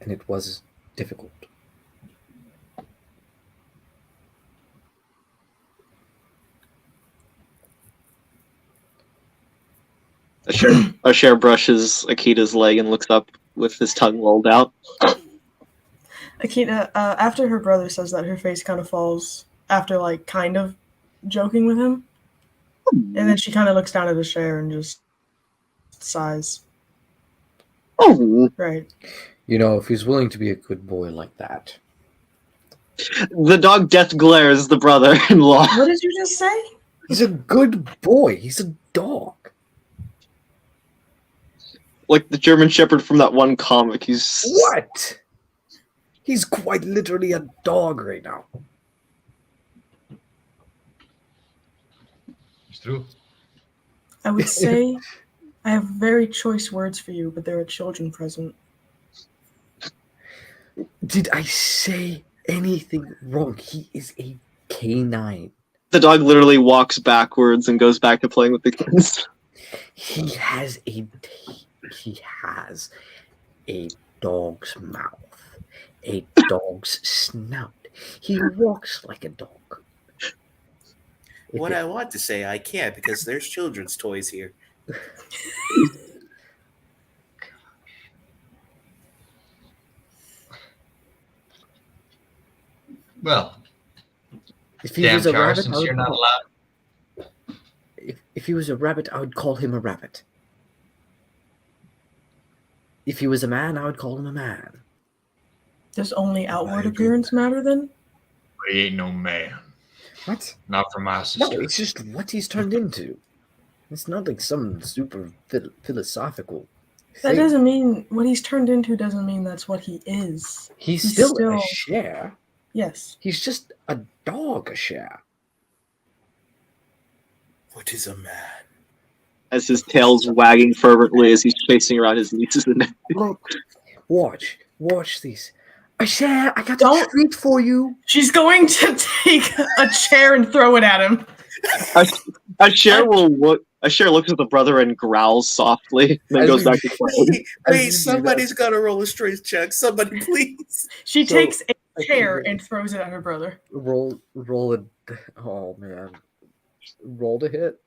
and it was difficult. Asher brushes Akita's leg and looks up with his tongue lolled out. Akita, after her brother says that, her face kind of falls after, like, kind of. joking with him. And then she kind of looks down at the chair and just sighs. Oh, Right. You know, if he's willing to be a good boy like that. the dog death glares the brother-in-law. What did you just say? He's a good boy. He's a dog. Like the German Shepherd from that one comic. He's What? He's quite literally a dog right now. It's true. I would say I have very choice words for you, but there are children present. Did I say anything wrong? He is a canine. the dog literally walks backwards and goes back to playing with the kids. He has a dog's mouth, a dog's snout. He walks like a dog. What I want to say, I can't because there's children's toys here. Well, If he damn was a Char, rabbit, I since would you're not call, allowed. if he was a rabbit, I would call him a rabbit. If he was a man, I would call him a man. Does only outward agree. appearance matter then? He ain't no man. What? Not for my No, sister. it's just what he's turned into. It's not like some super philosophical That thing. doesn't mean what he's turned into doesn't mean that's what he is. He's he's still a still- share. Yes. He's just a dog a share. What is a man? As his tail's wagging fervently as he's chasing around his nieces and nephews. Look, watch these. A share, I got Don't- a treat for you. She's going to take a chair and throw it at him. Asher looks at the brother and growls softly, and then As goes you- back to playing. As you Wait, do somebody's got to roll a strength check. Somebody, please. She So- takes a chair and throws it at her brother. Roll it. Oh man, roll to hit.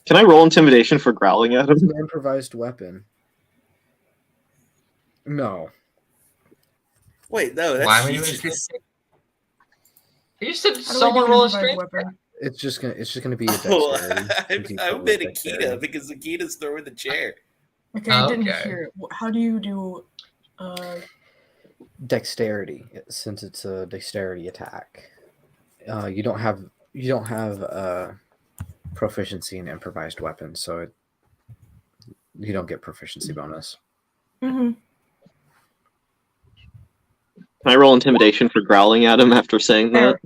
Can I roll intimidation for growling at him? It's an improvised weapon. No. Wait, no, that's Why would you You said How do I do someone an roll a improvised strength. weapon? It's just gonna be a Oh, dexterity. I bet Akita Dexterity. because Akita's throwing the chair. Okay, I didn't Okay. hear it. How do you do Dexterity, since it's a dexterity attack. You don't have proficiency in improvised weapons, so you don't get proficiency bonus. mhm. Can I roll intimidation for growling at him after saying that? There.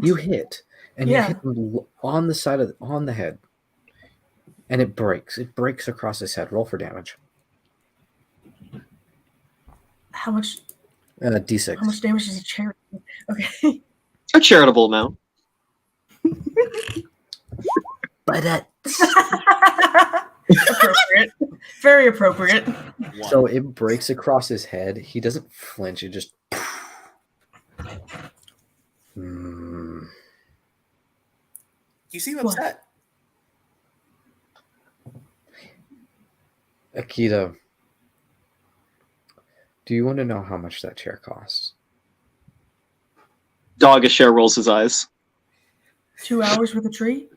You hit, and Yeah. you hit him on the side on the head, and it breaks. It breaks across his head. Roll for damage. How much D6. how much damage does a chair do? Okay. A charitable amount. But Appropriate. Very appropriate. One. so it breaks across his head. He doesn't flinch. It just. Hmm. You seem What? upset. Akita, do you want to know how much that chair costs? Dog Asher rolls his eyes. 2 hours with a tree?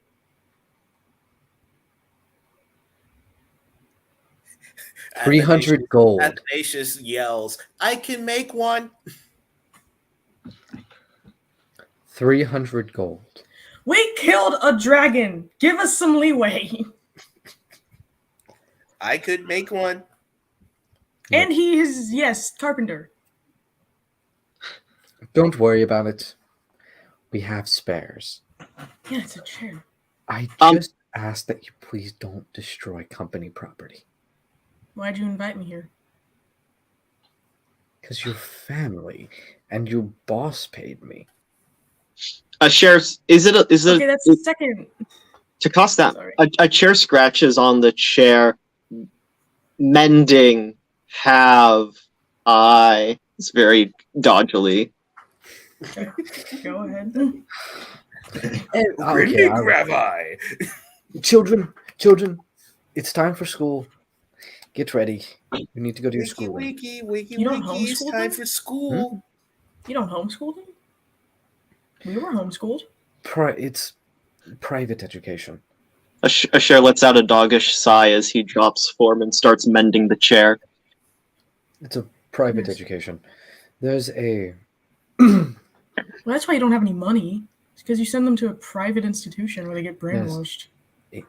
Athanasius- 300 gold. Athanasius yells, "I can make one." 300 gold. We killed a dragon. Give us some leeway. I could make one. And he is, yes, carpenter. Don't worry about it. We have spares. Yeah, it's a chair. I Um, just ask that you please don't destroy company property. Why'd you invite me here? Because you're family and your boss paid me. Asher, is it Okay, that's the second. to cost that? Sorry. A chair scratches on the chair. Mending. Have I? It's very dodgily. Okay, go ahead. Okay, Rabbi. children, it's time for school. Get ready. You need to go to your Wiki, school. wiki, wiki, You don't wiki. It's homeschool time them? for school. You don't homeschool them? We were homeschooled. It's Private education. Asher lets out a doggish sigh as he drops form and starts mending the chair. It's a private Yes. education. There's a Well, that's why you don't have any money. It's because you send them to a private institution where they get brainwashed.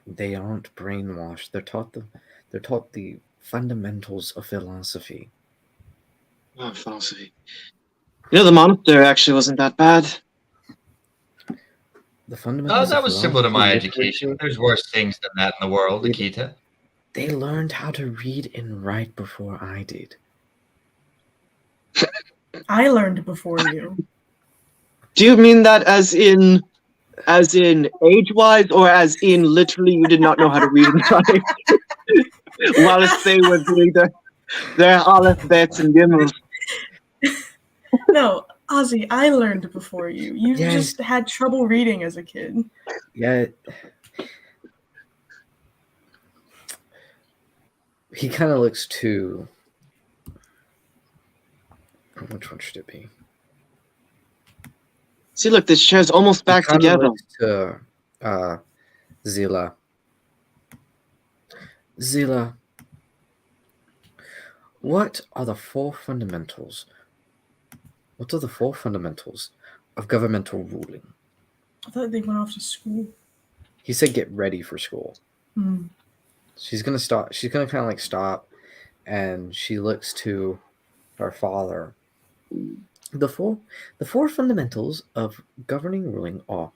they aren't brainwashed. They're taught the fundamentals of philosophy. Oh, philosophy. You know, the monastery actually wasn't that bad. The Oh, fundamentals. that of was similar to my philosophy, education. literature, There's worse things than that in the world, It- Akita. They learned how to read and write before I did. I learned before you. Do you mean that as in age-wise, or as in literally you did not know how to read and write whilst they were doing their Aleph, Bets, and Gimels? No, Ozzy, I learned before you. You Yes. just had trouble reading as a kid. Yeah. He kind of looks to. Which one should it be? See, look, this chair's almost back He kinda together. looks to Zila. Zila, what are the four fundamentals? What are the four fundamentals of governmental ruling? I thought they went off to school. He said, "Get ready for school." Hmm. She's gonna stop. She's gonna kind of like stop, and she looks to her father. The four fundamentals of governing ruling are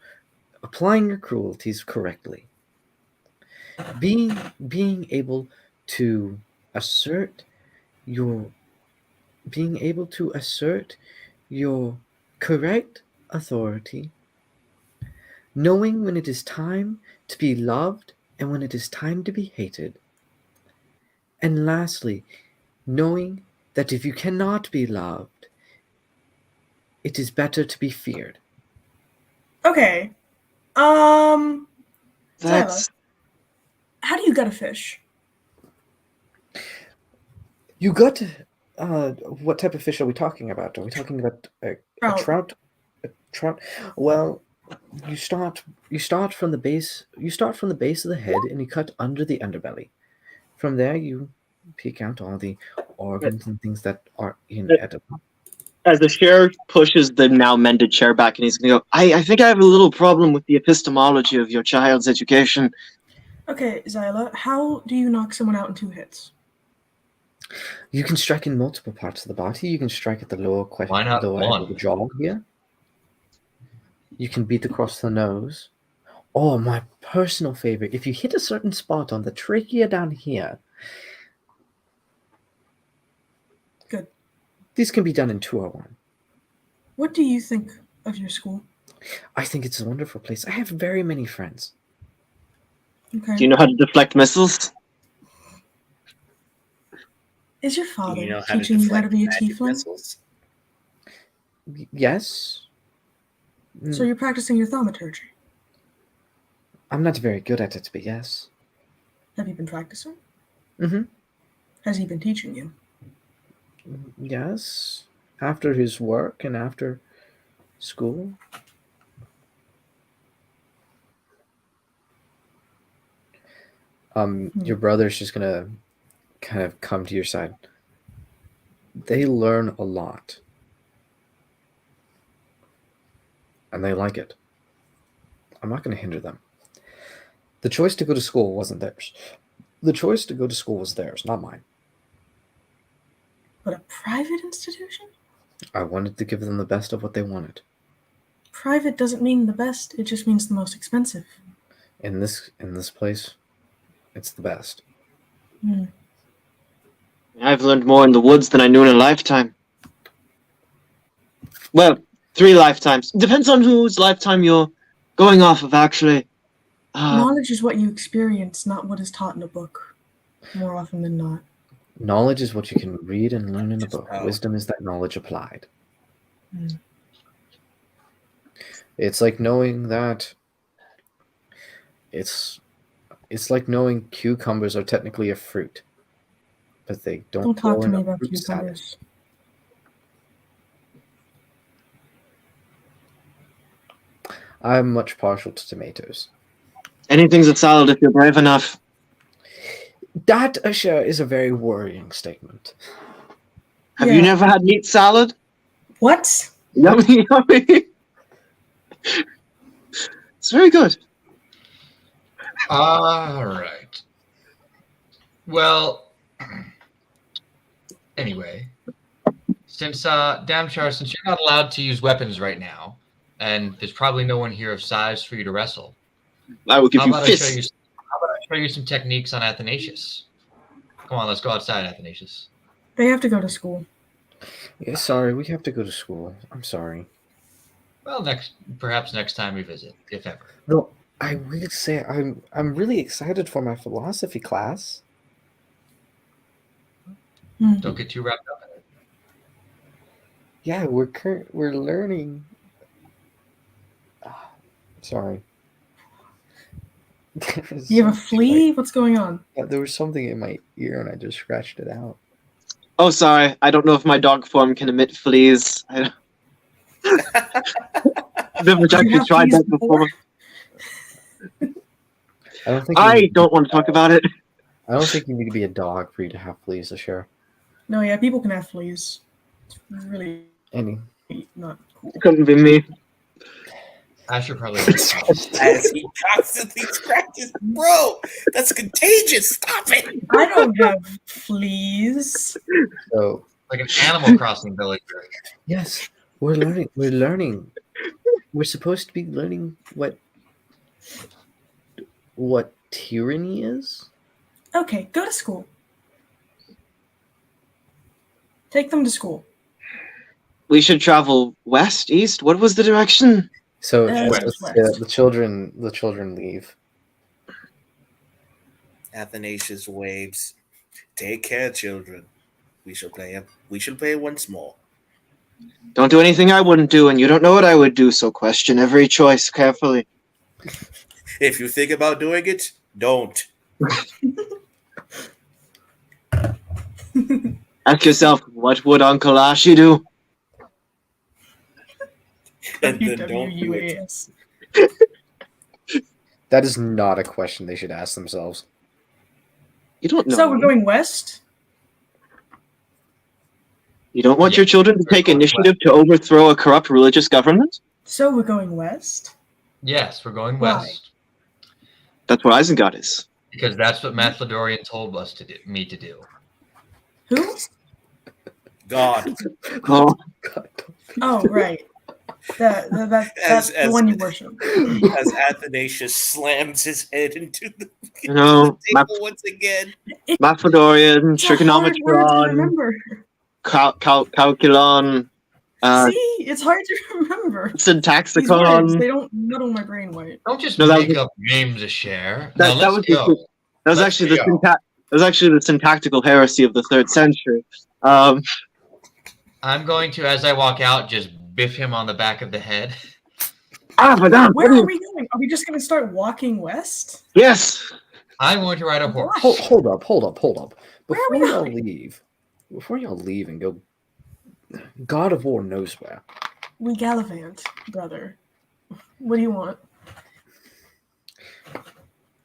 applying your cruelties correctly, being able to assert your correct authority, knowing when it is time to be loved and when it is time to be hated, and lastly, knowing that if you cannot be loved, it is better to be feared. Okay. That's How do you gut a fish? You got what type of fish are we talking about? Are we talking about a Trout. trout? Well, you start from the base. You start from the base of the head, and you cut under the underbelly. From there, you peek out all the organs and things that are inedible. as the chair pushes the now mended chair back, and he's gonna go. I think I have a little problem with the epistemology of your child's education. Okay, Zyla, how do you knock someone out in 2 hits? You can strike in multiple parts of the body. You can strike at the lower Why not lower end one? of the jaw here. You can beat across the nose. Oh, my personal favorite. If you hit a certain spot on the trachea down here. Good. These can be done in 201. What do you think of your school? I think it's a wonderful place. I have very many friends. Okay. Do you know how to deflect missiles? Is your father You know how to teaching you how to deflect be a magic tiefling? missiles? Yes. So you're practicing your thaumaturgy. I'm not very good at it, but yes. Have you been practicing? Mm-hmm. Has he been teaching you? Yes. After his work and after school. Your brother's just gonna kind of come to your side. They learn a lot. And they like it. I'm not going to hinder them. The choice to go to school wasn't theirs. The choice to go to school was theirs, not mine. But a private institution? I wanted to give them the best of what they wanted. Private doesn't mean the best, it just means the most expensive. In this place, it's the best. Hmm. I've learned more in the woods than I knew in a lifetime. Well, 3 lifetimes. Depends on whose lifetime you're going off of, actually. Knowledge is what you experience, not what is taught in a book. More often than not. Knowledge is what you can read and learn in a book. Oh. Wisdom is that knowledge applied. Hmm. It's like knowing that it's like knowing cucumbers are technically a fruit, but they Don't talk grow to in me a about fruit salad. cucumbers. I'm much partial to tomatoes. Anything's a salad if you're brave enough. That, Asher, is a very worrying statement. Have Yeah. you never had meat salad? What? Yummy, yummy. It's very good. All right. Well, anyway, since Damshar, since you're not allowed to use weapons right now, and there's probably no one here of size for you to wrestle, I will give how you about I show fists. you some techniques on Athanasius? Come on, let's go outside, Athanasius. They have to go to school. Yeah, sorry, we have to go to school. I'm sorry. Well, perhaps next time we visit, if ever. No, I will say I'm really excited for my philosophy class. Don't get too wrapped up in it. Yeah, we're learning. Sorry. You have a flea? What's going on? Yeah, there was something in my ear and I just scratched it out. Oh, sorry. I don't know if my dog form can emit fleas. I've never You actually have tried fleas that before. I don't think I don't want to talk about it. I don't think you need to be a dog for you to have fleas to share. No, yeah, people can have fleas. It's really Any not cool. Couldn't be me. Asher probably. As he constantly scratches, bro, that's contagious. Stop it. I don't have fleas. so Like an Animal Crossing villager. yes, we're learning. We're learning. We're supposed to be learning what tyranny is. Okay, go to school. Take them to school. We should travel west, east. What was the direction? So West. the children leave. Athanasius waves. Take care, children. We shall play once more. Don't do anything I wouldn't do, and you don't know what I would do, so question every choice carefully. If you think about doing it, don't. Ask yourself, what would Uncle Ashi do? And then don't do it. WWUAS. That is not a question they should ask themselves. You don't know. So we're me. going west? You don't want Yeah, your children to we're take going initiative to overthrow a corrupt religious government? So we're going west? Yes, we're going Why? west. That's what Isengard is. Because that's what Mathlodorian told us to do. Me to do. Who? God. Oh, God. Oh, right. That's the As- one you worship. As Athanasius slams his head into the, you know, table once again. Mathlodorian, It's a hard word to Trigonometron, remember. Calculon, See, it's hard to remember. These words, Syntaxicon. they don't muddle my brain white. Don't just No, that make was- up names to share. That, Now, that let's was go. that was Let's actually go. that was actually the syntactical heresy of the 3rd century. I'm going to, as I walk out, just biff him on the back of the head. Madame, Where are we going? Are we just going to start walking west? Yes. I'm going to ride a horse. Hold up. Where are we Before y'all leave and go, God of War knows where. We gallivant, brother. What do you want?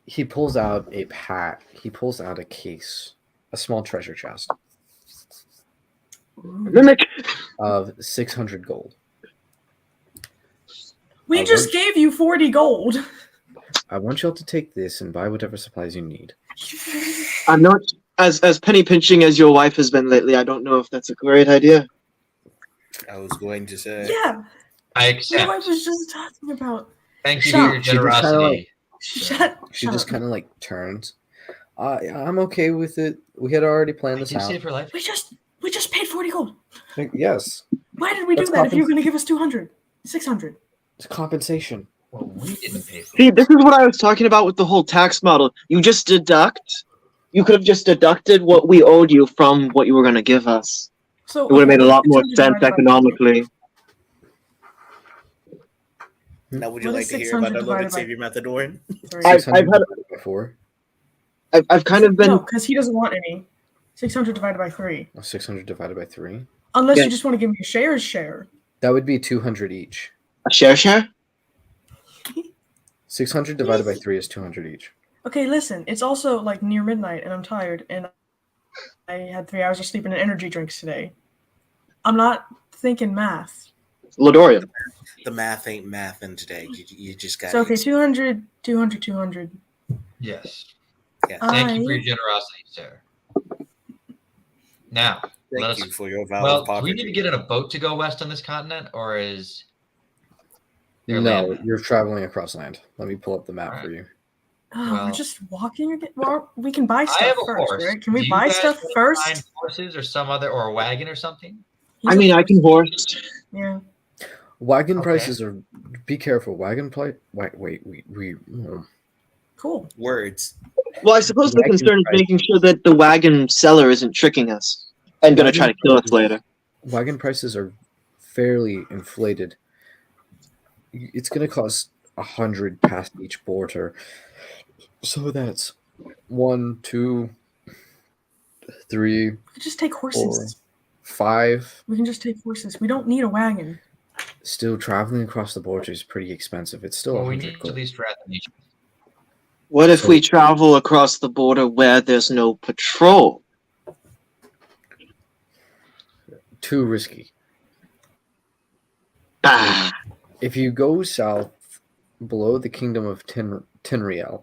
He pulls out a pack. He pulls out a case, a small treasure chest Mimic. of 600 gold. We I just want- gave you 40 gold. I want y'all to take this and buy whatever supplies you need. I'm not as penny pinching as your wife has been lately. I don't know if that's a great idea. I was going to say. Yeah, I I accept. was just talking about. Thank you Shut for your up. She just kinda generosity. Shut. She shut just up. kind of like turns. I'm okay with it. We had already planned Did this you out. save her life? We just paid 40 gold. Yes, Why did we do That's that if you were going to give us 200? 600. it's compensation. Well, we didn't pay for See, it. this is what I was talking about with the whole tax model. You just deduct. You could have just deducted what we owed you from what you were going to give us. So It would have made a lot more 600 sense divided by- economically. Now, would you What like is to hear about 600 our Lord and divided by- Savior Mathodorian? Sorry. I've 600 had- divided by 4. I've kind of been. No, because he doesn't want any. 600 divided by 3. 600 divided by 3. Unless Yeah. you just want to give me a share. That would be 200 each. A share? 600 divided by 3 is 200 each. Okay, listen. It's also like near midnight, and I'm tired, and I had 3 hours of sleep and energy drinks today. I'm not thinking math. Lodorian. The math ain't mathin' today. You just got So okay, 200, 200, 200. Yes. Yeah. Thank you for I- your generosity, sir. Now, let Thank us. you for your vow Well, of do we poverty. need to get in a boat to go west on this continent, or is there No, land? you're traveling across land. Let me pull up the map Alright. for you. Oh, Well- we're just walking again. Well, we can buy I stuff have a first, horse. right? Can Do we you buy guys stuff wanna first? find horses or some other, or a wagon or something? He's I a mean, I horse. can horse. Yeah. Wagon Okay. prices are. Be careful. Wagon price. Wait. Cool. Words. Well, I suppose the Wagon concern is price. making sure that the wagon seller isn't tricking us and going to try to kill us prices- later. Wagon prices are fairly inflated. It's going to cost 100 past each border. So that's 1, 2, 3, We could just take horses. 5. We can just take horses. We don't need a wagon. Still, traveling across the border is pretty expensive. It's still Well, we 100 need gold. at least Rathanation. What if So- we travel across the border where there's no patrol? Too risky. Ah, If you go south below the kingdom of Tinriel,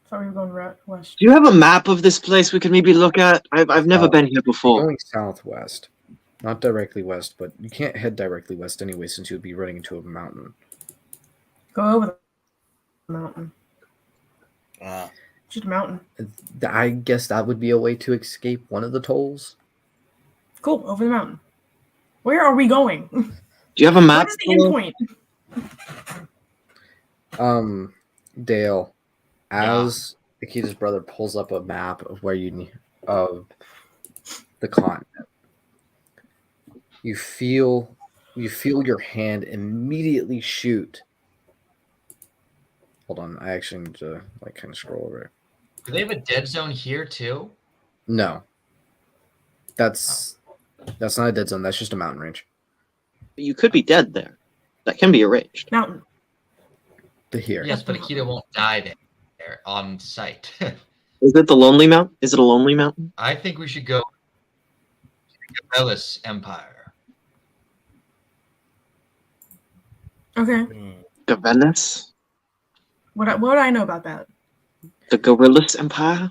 Thought we were going west. do you have a map of this place we could maybe look at? I've never Oh. been here you're before. going southwest. Not directly west, but you can't head directly west anyway since you'd be running into a mountain. Go over the mountain. Just a mountain. I guess that would be a way to escape one of the tolls. Cool. Over the mountain. Where are we going? Do you have a map? What is the end point? Dale, as Akita's brother pulls up a map of where you need of the continent, you feel your hand immediately shoot. Hold on, I actually need to kind of scroll over it. Do they have a dead zone here too? No, that's not a dead zone. That's just a mountain range. You could be dead there. That can be arranged. Mountain. To here. Yes, but Akita won't die there on site. Is it the Lonely Mountain? Is it a lonely mountain? I think we should go to the Gabellis Empire. Okay. Gavelis? What do I know about that? The Gorillas Empire?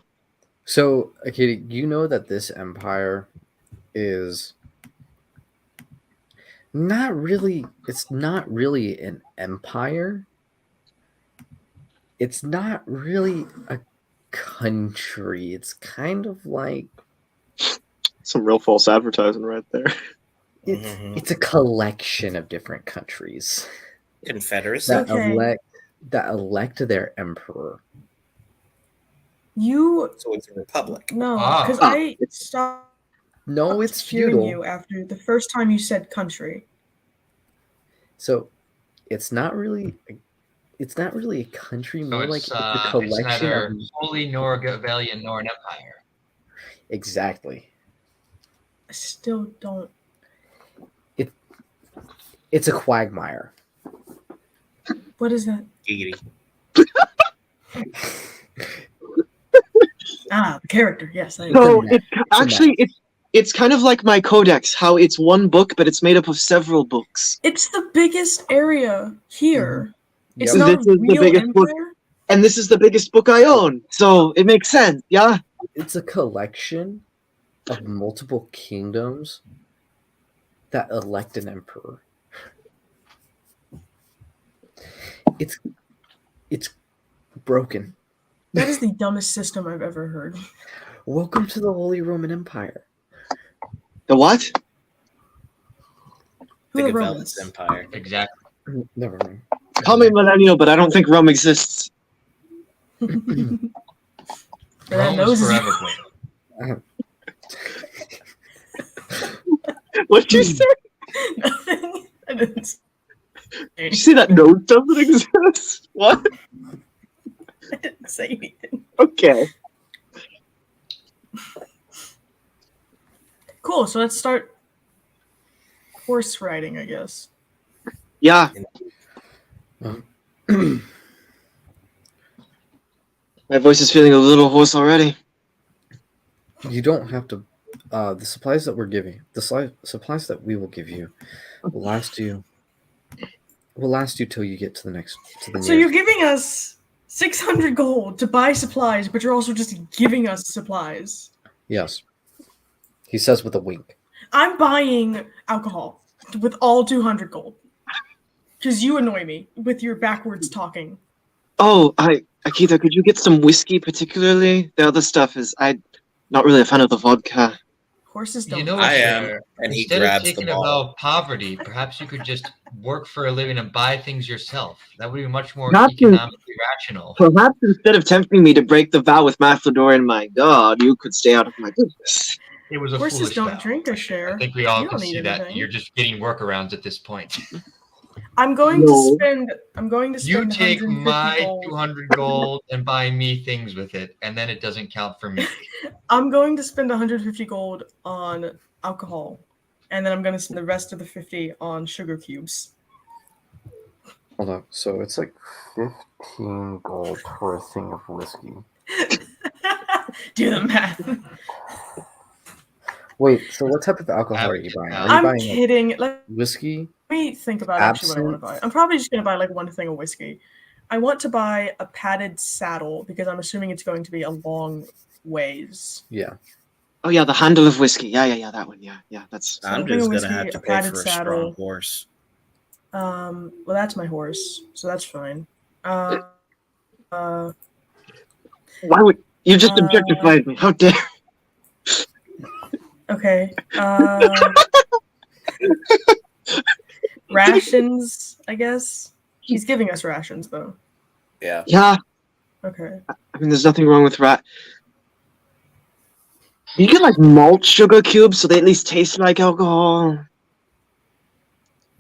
So, Akita, you know that this empire is not really. It's not really an empire. It's not really a country. It's kind of like Some real false advertising right there. it's a collection of different countries Confederacy. that Okay. elect their emperor. You So it's a republic. no, Ah. because Ah, I stopped No, it's hearing feudal. you after the first time you said country. So it's not really. It's not really a country. So More like it's, it's a it's collection neither of holy nor Gabellian nor an empire. exactly. I still don't. It's a quagmire. What is that? Giggity. Ah, the character. Yes, I So map. it's actually it's kind of like my codex, how it's one book, but it's made up of several books. It's the biggest area here. It's Yep. not This a is the real biggest book. empire. And this is the biggest book I own, so it makes sense, yeah? It's a collection of multiple kingdoms that elect an emperor. It's broken. That is the dumbest system I've ever heard. Welcome to the Holy Roman Empire. The what? Who The are the Gabellis Romans? Empire. Exactly. Never mind. Call me millennial, but I don't think Rome exists. That Rome nose is is- forever great. What'd you say? Nothing. I didn't say Did you see that nose doesn't exist? What? I didn't say anything. Okay. Cool. So let's start horse riding, I guess. Yeah. My voice is feeling a little hoarse already. You don't have to. The supplies that we're giving, supplies that we will give you, will last you. Will last you till you get to the next. To the So you're nearest. giving us 600 gold to buy supplies, but you're also just giving us supplies. Yes. He says with a wink. I'm buying alcohol with all 200 gold. Because you annoy me with your backwards talking. Oh, Akita, could you get some whiskey particularly? The other stuff is I'm not really a fan of the vodka. Horses don't. You know, I am, sir, and he instead grabs of the taking a vow ball. of poverty, perhaps you could just work for a living and buy things yourself. That would be much more Not to- economically rational. Perhaps instead of tempting me to break the vow with Matador and my god, you could stay out of my business. It was a Horses foolish don't vow. drink or share. I think we all You can don't see need that anything. you're just getting workarounds at this point. I'm going No. to spend. I'm going to You spend take 150 my gold. 200 gold and buy me things with it, and then it doesn't count for me. I'm going to spend 150 gold on alcohol, and then I'm going to spend the rest of the 50 on sugar cubes. Hold on. So it's like 15 gold for a thing of whiskey. Do the math. Wait. So what type of alcohol are you Average buying? Are you I'm buying like, kidding. Let whiskey? me think about actually what I want to buy. Absinthe? I'm probably just going to buy like one thing of whiskey. I want to buy a padded saddle because I'm assuming it's going to be a long ways. Yeah. Oh yeah, the handle of whiskey. Yeah, that one. Yeah, that's. So I'm a thing just of gonna whiskey, have a to pay padded for a saddle. strong horse. Well, that's my horse, so that's fine. Why would you just objectified me? How dare? Okay. Rations, I guess. He's giving us rations, though. Yeah. Yeah, Okay. I mean, there's nothing wrong with rat. You get like malt sugar cubes, so they at least taste like alcohol.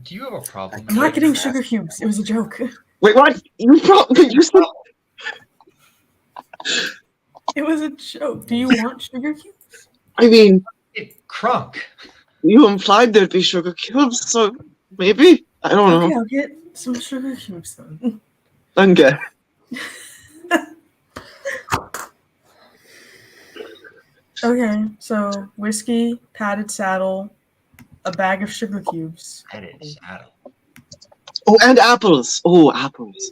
Do you have a problem? I'm not Good getting craft. sugar cubes. It was a joke. Wait, what? You said It was a joke. Do you want sugar cubes? I mean, Crunk. you implied there'd be sugar cubes, so maybe I don't know. Okay, I'll get some sugar cubes then. Okay. Okay, so whiskey, padded saddle, a bag of sugar cubes. That is saddle. Oh, and apples. Oh, apples.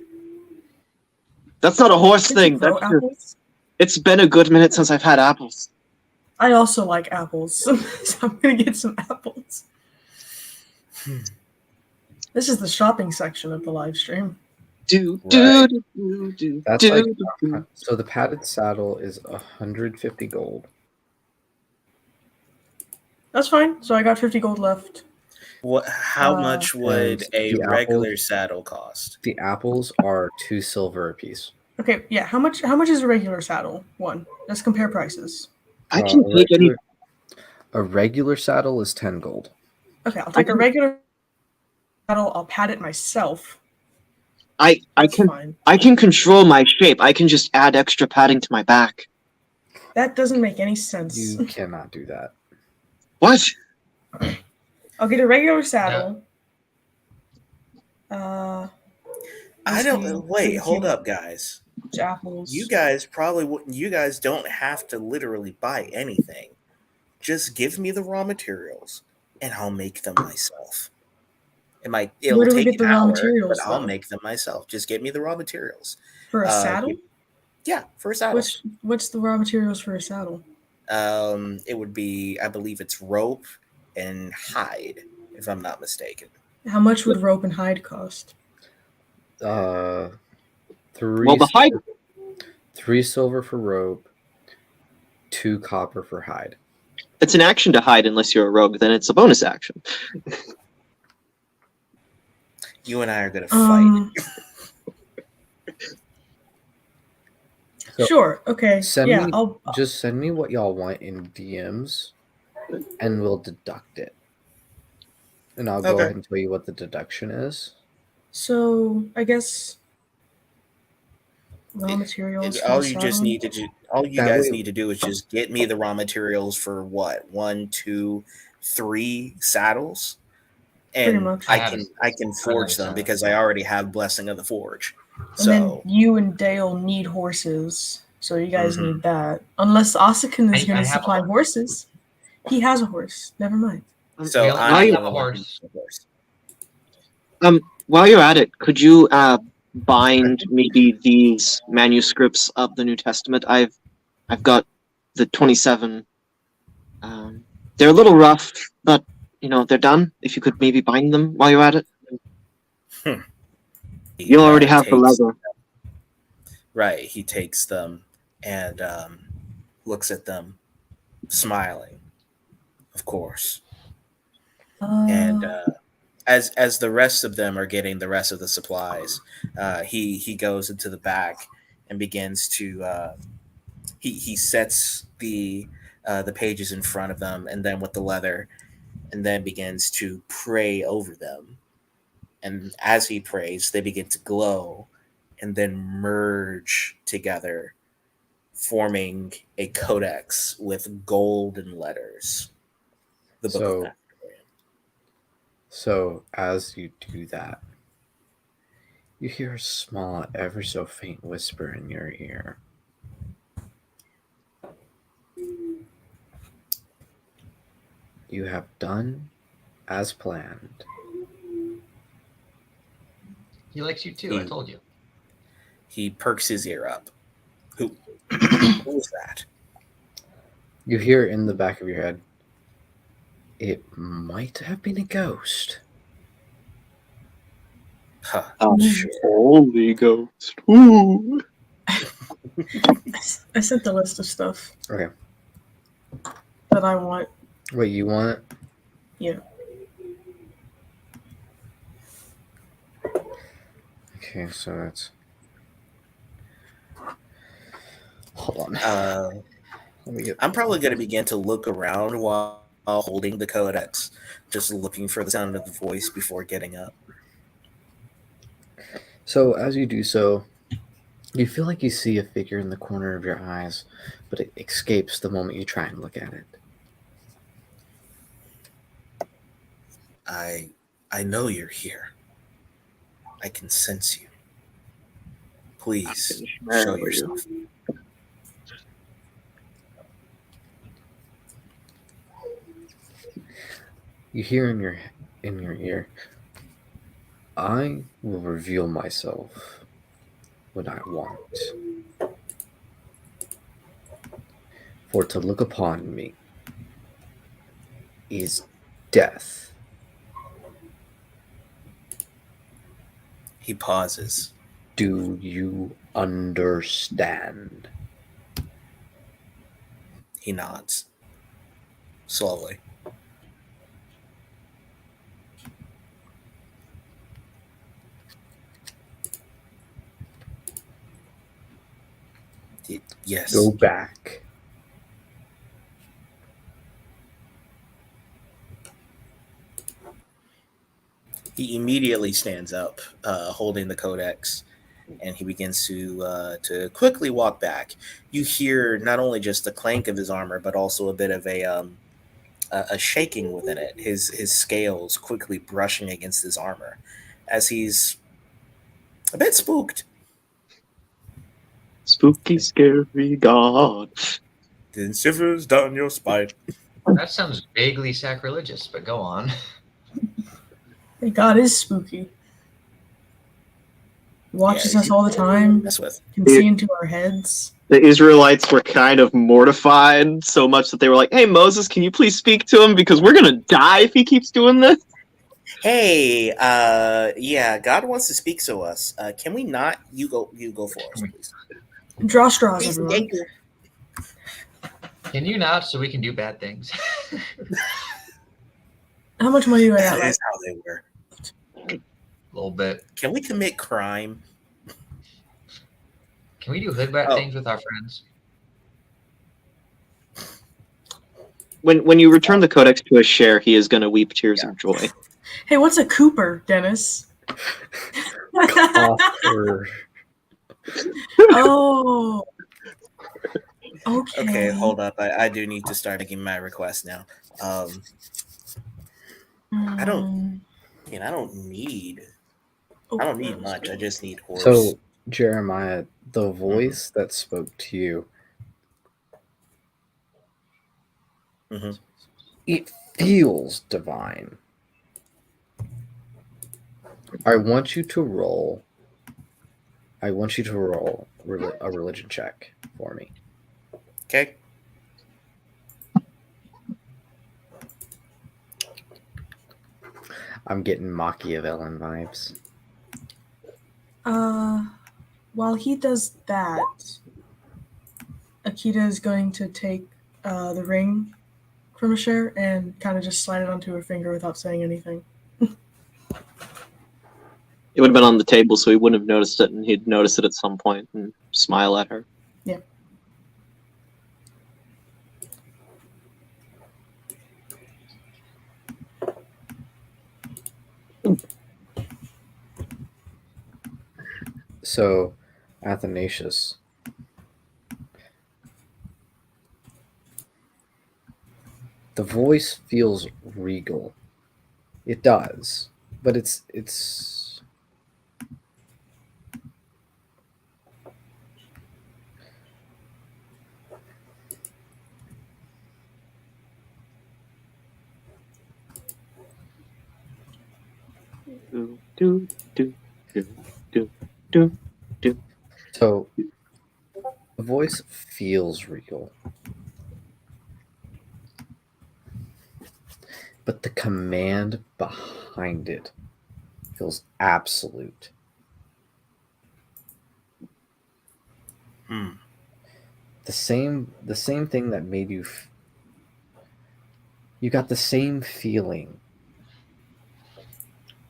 That's not a horse Did thing. you grow That's just, apples? it's been a good minute since I've had apples. I also like apples, so I'm gonna get some apples. This is the shopping section of the live stream. Right. That's like do. so the padded saddle is 150 gold. That's fine. So I got 50 gold left. What? How Uh, much would and a the regular apples- saddle cost? The apples are 2 silver apiece. Okay, yeah. How much is a regular saddle? One. Let's compare prices. I can a take any. regular- A regular saddle is 10 gold. Okay, I'll take a can- regular saddle. I'll pad it myself. I That's can fine. I can control my shape. I can just add extra padding to my back. That doesn't make any sense. You cannot do that. What? I'll get a regular saddle. I let's don't. see, Wait, hold sugar up, guys. cubes, apples. You guys probably wouldn't. You guys don't have to literally buy anything. Just give me the raw materials, and I'll make them myself. It'll Where do we take get the an raw hour, materials, but I'll though? make them myself. Just get me the raw materials. For a uh, saddle? Yeah, for a saddle. What's the raw materials for a saddle? It would be, I believe it's rope and hide, if I'm not mistaken. How much would rope and hide cost? 3 Well, the hide. 3 silver for rope, 2 copper for hide. It's an action to hide unless you're a rogue. Then it's a bonus action. You and I are gonna fight. So, Sure. Okay. send Yeah. me- I'll. Just send me what y'all want in DMs, and we'll deduct it. And I'll go Okay. ahead and tell you what the deduction is. So I guess raw materials. for All the you just saddle? need to do, all you That guys way- need to do is just get me the raw materials for what 1, 2, 3 saddles, Pretty and much. I can forge them saddle. because I already have Blessing of the Forge. And then So you and Dale need horses, so you guys Mhm. need that. Unless Asukin is I going to have a supply horse. horses. He has a horse. Never mind. so We only I'm the have a only one who horse. needs a horse. While you're at it, could you bind maybe these manuscripts of the New Testament? I've got the 27. They're a little rough, but they're done. If you could maybe bind them while you're at it. He, You already have the takes- leather. Right. He takes them and looks at them, smiling, of course. And as the rest of them are getting the rest of the supplies, he goes into the back and begins to he sets the pages in front of them, and then with the leather, and then begins to pray over them. And as he prays, they begin to glow and then merge together, forming a codex with golden letters. The Book of Macedonian. So as you do that, you hear a small, ever so faint whisper in your ear. You have done as planned. He likes you too. I He- told you. He perks his ear up. Who's that? You hear in the back of your head, it might have been a ghost. Huh. Sure. Holy Ghost. Ooh. I sent the list of stuff Okay. that I want. Wait, you want it? Yeah. Okay, so that's. Hold on. Let me get. I'm probably going to begin to look around while holding the codex, just looking for the sound of the voice before getting up. So as you do so, you feel like you see a figure in the corner of your eyes, but it escapes the moment you try and look at it. I know you're here. I can sense you. Please show yourself. You hear in your ear, I will reveal myself when I want. For to look upon me is death. He pauses. Do you understand? He nods. Slowly. Yes. Go back. He immediately stands up, holding the codex, and he begins to quickly walk back. You hear not only just the clank of his armor, but also a bit of a shaking within it. His scales quickly brushing against his armor, as he's a bit spooked. Spooky, scary god. Then shivers down your spine. That sounds vaguely sacrilegious, but go on. Hey, God is spooky. He watches Yeah, us all the time. Mess with. Can see into our heads. The Israelites were kind of mortified so much that they were like, "Hey Moses, can you please speak to him because we're gonna die if he keeps doing this." Hey, yeah, God wants to speak to us. Can we not? You go for us, please. Draw straws, everyone. Can you not so we can do bad things? How much money do I have? That is how they were. A little bit. Can we commit crime? Can we do hood rat Oh. things with our friends? When you return the codex to a share, he is gonna weep tears of joy. Hey, what's a Cooper, Dennis? Offer. Oh. Okay. Okay, hold up. I do need to start making my request now. I don't need much. I just need horse. So Jeremiah, the voice that spoke to you, Mhm. it feels divine. I want you to roll. I want you to roll a religion check for me. Okay. I'm getting Machiavellian vibes. While he does that, Akita is going to take the ring from Asher and kind of just slide it onto her finger without saying anything. It would have been on the table, so he wouldn't have noticed it, and he'd notice it at some point and smile at her. Yeah. So, Athanasius, the voice feels regal. It does, but it's Do, do, do, do, do, do, do. so the voice feels regal. But the command behind it feels absolute. Hmm. The same thing that made you you got the same feeling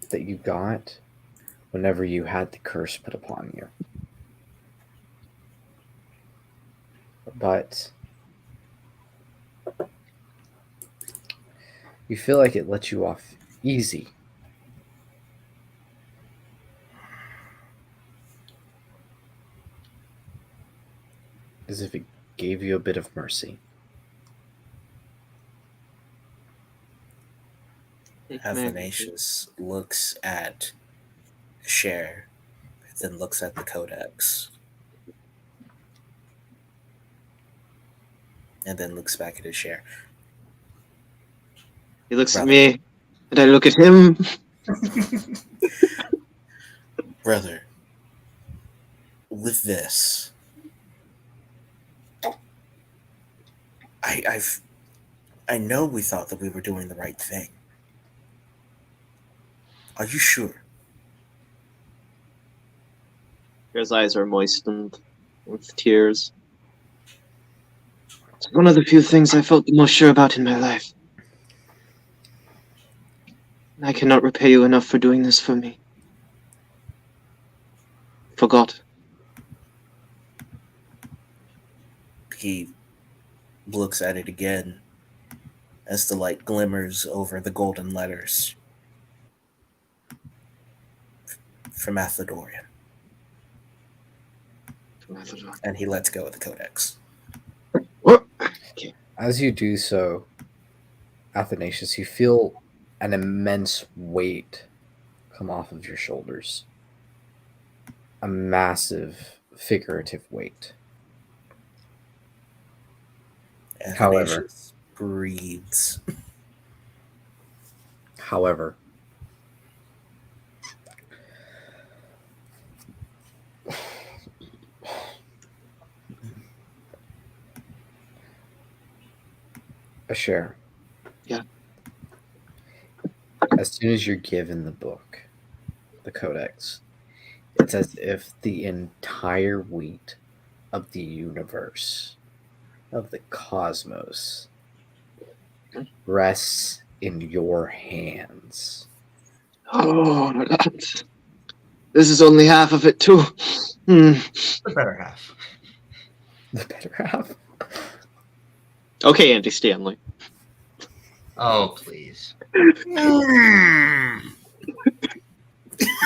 that you got whenever you had the curse put upon you. But you feel like it let you off easy. As if it gave you a bit of mercy. Athanasius looks at Cher, then looks at the codex, and then looks back at his Cher. He looks at Brother. me, and I look at him. Brother, with this, I know we thought that we were doing the right thing. Are you sure? His eyes are moistened with tears. It's one of the few things I felt the most sure about in my life. I cannot repay you enough for doing this for me. Forgot. He looks at it again as the light glimmers over the golden letters from Athedorian, and he lets go of the codex. As you do so, Athanasius, you feel an immense weight come off of your shoulders. A massive figurative weight. Athanasius breathes. However, Asher. Yeah. As soon as you're given the book, the codex, it's as if the entire weight of the universe, of the cosmos, rests in your hands. Oh, that. This is only half of it, too. The better half. The better half. Okay, Andy Stanley. Oh, please.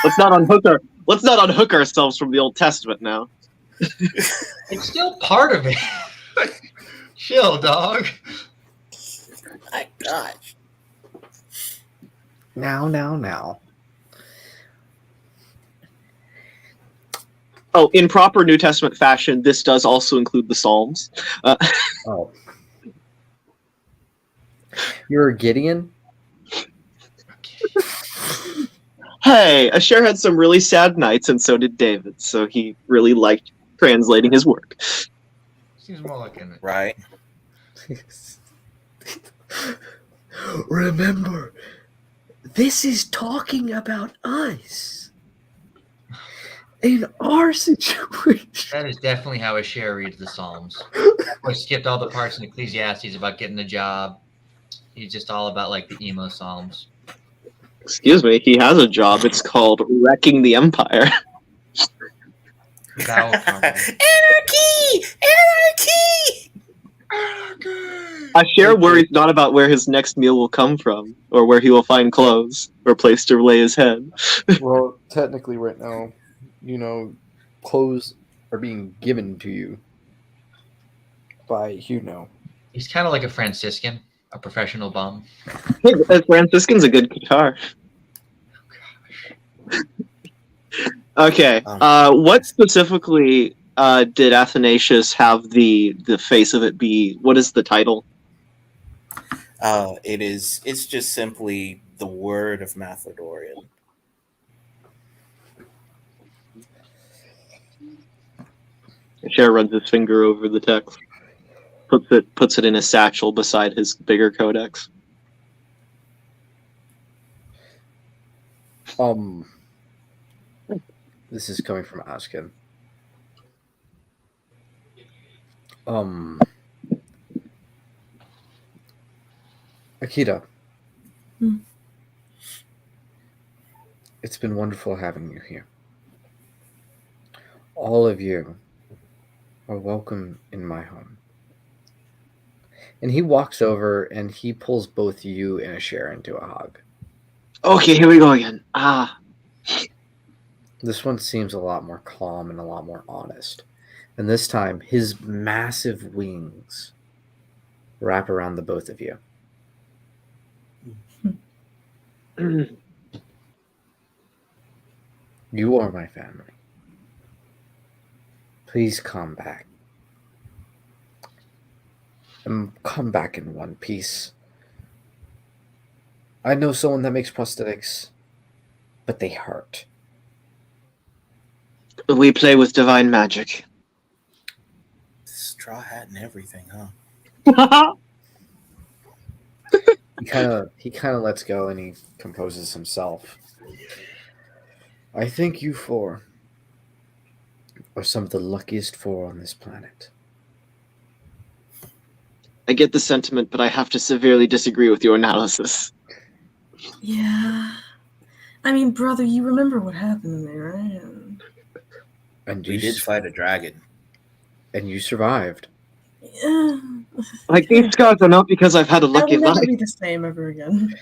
Let's not unhook ourselves from the Old Testament now. It's still part of it. Chill, dog. My gosh. Now. Oh, in proper New Testament fashion, this does also include the Psalms. Oh. You're a Gideon? Hey, Asher had some really sad nights, and so did David. So he really liked translating his work. Seems more like an Right? Remember, this is talking about us. In our situation. That is definitely how a share reads the Psalms. I skipped all the parts in Ecclesiastes about getting a job. He's just all about like the emo Psalms. Excuse me, he has a job. It's called Wrecking the Empire. That will cover it. Anarchy! Asher worries not about where his next meal will come from, or where he will find clothes, or a place to lay his head. Well, technically, right now, you know, clothes are being given to you by, you know. He's kind of like a Franciscan, a professional bum. Hey, Franciscan's a good guitar. Okay, what specifically did Athanasius have the face of it be? What is the title? It's just simply the word of Mathodorian. Asher runs his finger over the text, puts it in a satchel beside his bigger codex. This is coming from Askin. Akita. Hmm. It's been wonderful having you here. All of you are welcome in my home. And he walks over and he pulls both you and Asher into a hug. Okay, here we go again. This one seems a lot more calm and a lot more honest. And this time, his massive wings wrap around the both of you. You are my family. Please come back. And come back in one piece. I know someone that makes prosthetics, but they hurt. We play with divine magic. Straw hat and everything, huh? He kind of lets go and he composes himself. I think you four are some of the luckiest four on this planet. I get the sentiment, but I have to severely disagree with your analysis. Yeah. I mean, brother, you remember what happened to me, right? And We you did fight a dragon. and you survived. Yeah. Like, these scars are not because I've had a That lucky will never life. be the same ever again.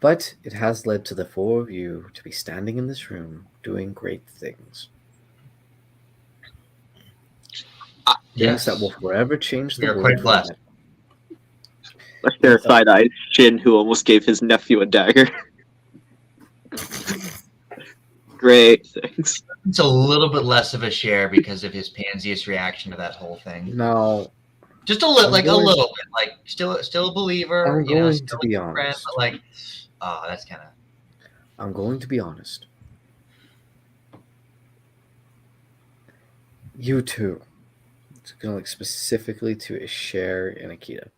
But it has led to the four of you to be standing in this room doing great things. Things that will forever change the We are world. quite for blessed. better. Asher side-eyed Shin, who almost gave his nephew a dagger. Great things. It's a little bit less of a share because of his pansiest reaction to that whole thing. Now, Just a little, I'm like going- a little bit, like still a believer. I'm you know, going still to be a good friend, honest. but like, oh, that's kind of. I'm going to be honest. You two. It's going to look specifically to Asher and Akita.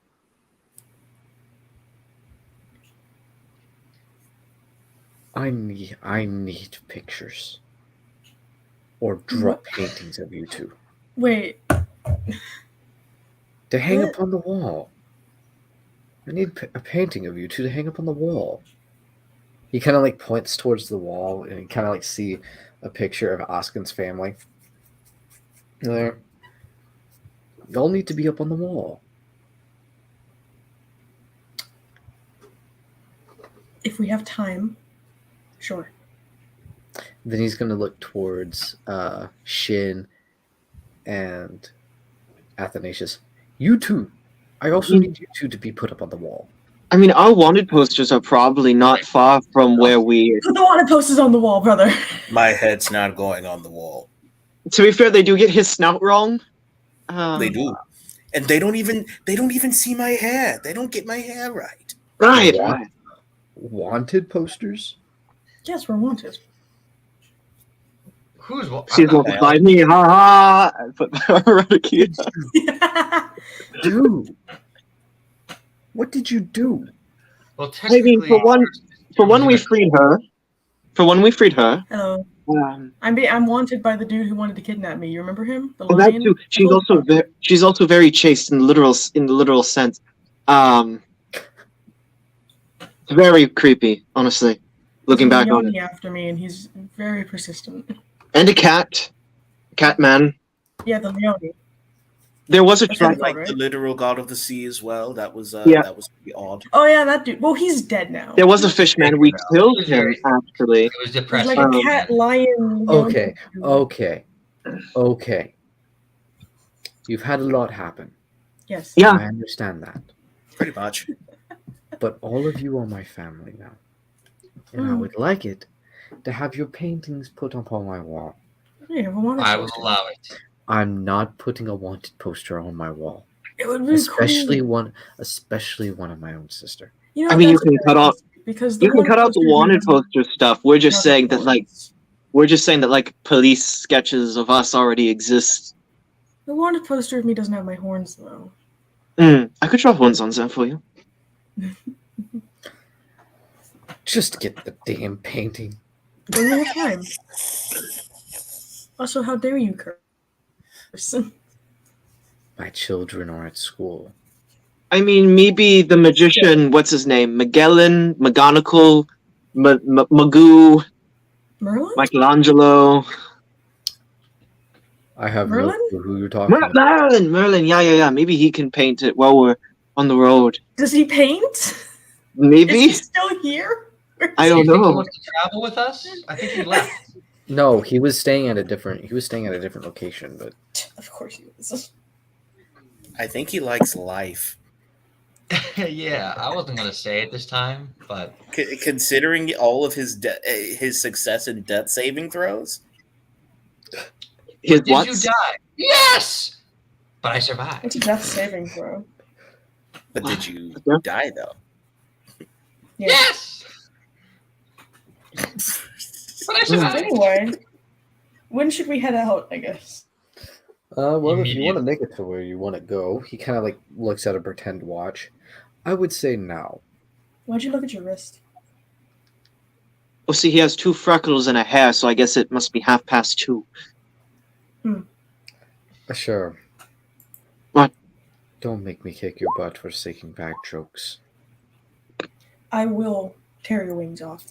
I need pictures or draw paintings of you two Wait, to hang What? up on the wall. I need a painting of you two to hang up on the wall. He kind of like points towards the wall and you kind of like see a picture of Oskin's family. There. Y'all need to be up on the wall. if we have time, sure. Then he's going to look towards Shin and Athanasius. You two. I also need you two to be put up on the wall. I mean, our wanted posters are probably not far from where we... Put the wanted posters on the wall, brother. My head's not going on the wall. To be fair, they do get his snout wrong. They do, and they don't even see my hair. They don't get my hair right. Right. What? right. Wanted posters? Yes, we're wanted. Who's what? She's multiplied me. Ha ha. I put Eradicate. Dude. What did you do? Well, I mean, technically, for one we freed her. Hello. Um, I'm wanted by the dude who wanted to kidnap me. You remember him? The and that lion? too. She's also very chaste in the literal sense. It's very creepy, honestly. Looking back on it. After me, and he's very persistent. And a cat. Cat man. Yeah, the Leone. There was a That's track. what I Like right? the literal god of the sea as well. That was Yeah. that was pretty odd. Oh yeah, that dude. Well, he's dead now. There was a fish man. We killed him, actually. it was He's depressing. like a cat lion. Okay. Okay. You've had a lot happen. Yes. Yeah. I understand that. Pretty much. But all of you are my family now. And I Mm. would like it to have your paintings put up on my wall. Yeah, we want to I will allow it. I'm not putting a wanted poster on my wall. It would be Especially cool. one of my own sister. You know, I mean, you that's can cut out. because You can cut out the wanted poster stuff. We're just Not saying the that, like, horns. police sketches of us already exist. The wanted poster of me doesn't have my horns though. I could draw ones on that for you. Just get the damn painting. When we have time. Also, how dare you curse? My children are at school. I mean, maybe the magician, what's his name? Magellan, McGonagall, Magoo, Merlin? Michelangelo. I have no Merlin? clue who you're talking about. Merlin, yeah. Maybe he can paint it while we're on the road. Does he paint? Is Maybe? he still here? I Do don't you think he know. wants to travel with us? I think he left. No, he was staying at a different location, but Of course he is. I think he likes life. Yeah, I wasn't gonna say it this time, but Considering all of his his success in death saving throws. His did what? you die? Yes, but I survived. It's a death saving throw. But did you Yeah. die though? Yeah. Yes, but I survived. Anyway, when should we head out, I guess? well, if you want to make it to where you want to go, he kind of like looks at a pretend watch. I would say now. Why'd you look at your wrist? Oh, see, he has 2 freckles and a hair, so I guess it must be 2:30. Sure. What? Don't make me kick your butt for taking back jokes. I will tear your wings off.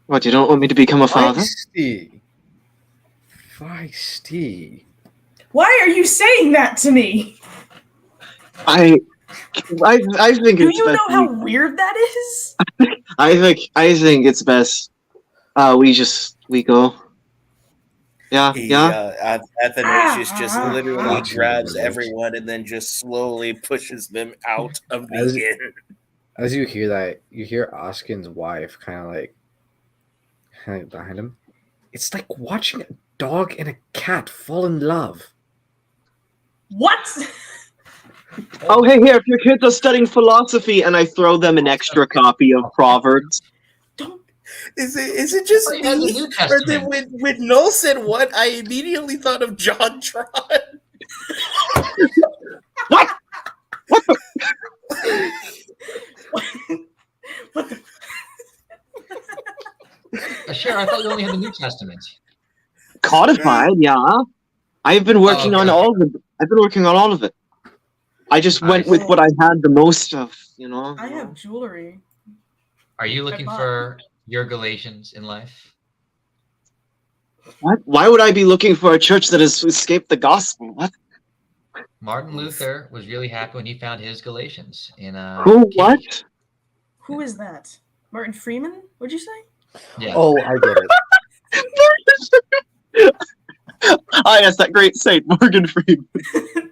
What, you don't want me to become a father? Feisty. Why are you saying that to me? I think Do it's you best. know how weird that is? I think it's best. We go. Yeah, He, yeah. Athanasius just Ah. literally grabs everyone and then just slowly pushes them out of the As- inn. As you hear that, you hear Oskin's wife kind of behind him. It's like watching a dog and a cat fall in love. What? Oh, hey, here, if your kids are studying philosophy, and I throw them an extra copy of Proverbs. Don't. Is it just He has the me? New Or then Testament. when Noel said what, I immediately thought of John Tron. What? What the? What the? Sure, I thought you only had the New Testament. Codified, yeah. I've been working on okay. all of it. I've been working on all of it. I just went with what I had the most of, you know. I have jewelry. Are you looking bought- for your Galatians in life? What? Why would I be looking for a church that has escaped the gospel? What? Martin Luther was really happy when he found his Galatians in Who? What? Who is that? Martin Freeman? What'd you say? Yeah. Oh, I get it. Ah, yes, that great saint, Morgan Freeman.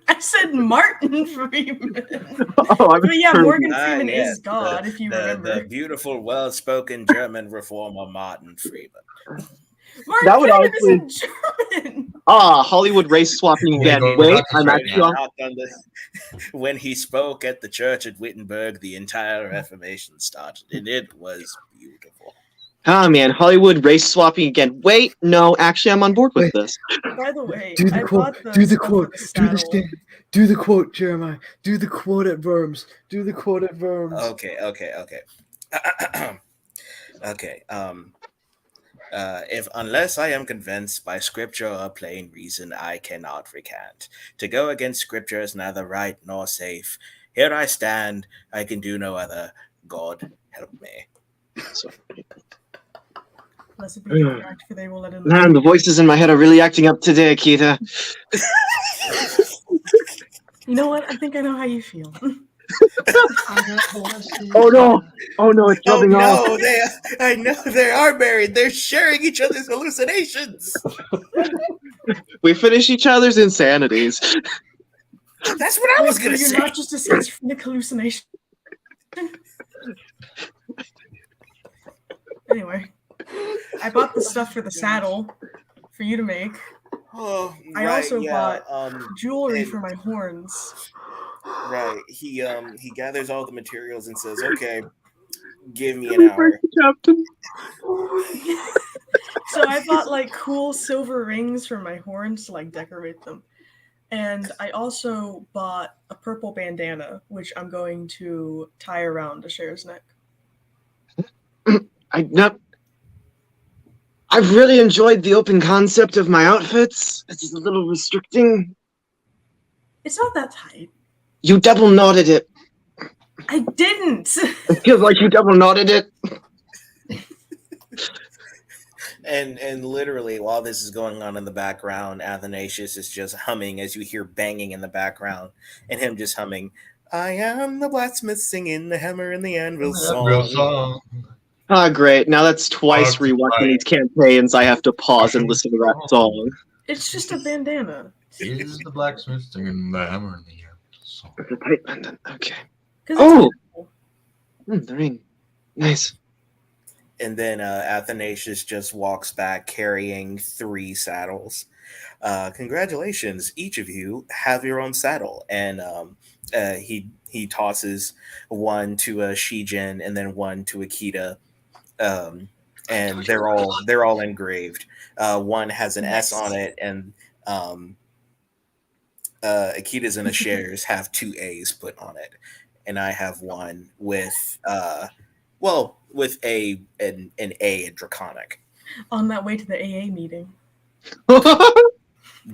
I said Martin Freeman. Oh, I'm But yeah, sure. Morgan Ah, Freeman yes, is God, if you the remember. beautiful, well-spoken German reformer Martin Freeman. Mark That would Cuban honestly- isn't German. Hollywood race swapping again. Go Wait, Ruckus I'm right actually now. on. Knocked on the- when he spoke at the church at Wittenberg, the entire Reformation started, and it was beautiful. Ah, man, Hollywood race swapping again. Wait, no, actually, I'm on board with this. By the way, Do the I quote. bought the Do the stuff quote. for the Do the saddle. stand. Do the quote, Jeremiah. Do the quote at Worms. Do the quote at Worms. Okay. Okay. If unless I am convinced by scripture or plain reason, I cannot recant. To go against scripture is neither right nor safe. Here I stand. I can do no other. God help me. Blessed be the fact, for they will let in Man, the voices in my head are really acting up today, Akita. You know what? I think I know how you feel. Oh no! Oh no, it's Oh rubbing off. no! I know they are married. They're sharing each other's hallucinations. We finish each other's insanities. That's what I was So gonna you're say. not just a schizophrenic hallucination. Anyway, I bought the stuff for the saddle for you to make. Oh, I right, also yeah, bought jewelry and- for my horns. right. He gathers all the materials and says, "Okay, give me an hour." Captain. So I bought like cool silver rings for my horns to like decorate them. And I also bought a purple bandana, which I'm going to tie around Asher's neck. I've really enjoyed the open concept of my outfits. It's a little restricting. It's not that tight. You double knotted it. I didn't. It feels like you double knotted it. And literally, while this is going on in the background, Athanasius is just humming as you hear banging in the background, and him just humming, "I am the blacksmith singing the hammer and the anvil Real song." song. Ah, great. Now that's twice Oh, rewatching right. these campaigns. I have to pause and listen to that song. It's just a bandana. Is the blacksmith singing the hammer in the air? Song. The pipe pendant. Okay. 'Cause it's Oh! cool. The ring. Nice. And then Athanasius just walks back carrying 3 saddles. Congratulations, each of you have your own saddle. And he tosses one to Shijin and then one to Akita. And they're all engraved. One has an S on it, and Akita's and Asher's have 2 A's put on it. And I have one with with an A in Draconic. On that way to the AA meeting.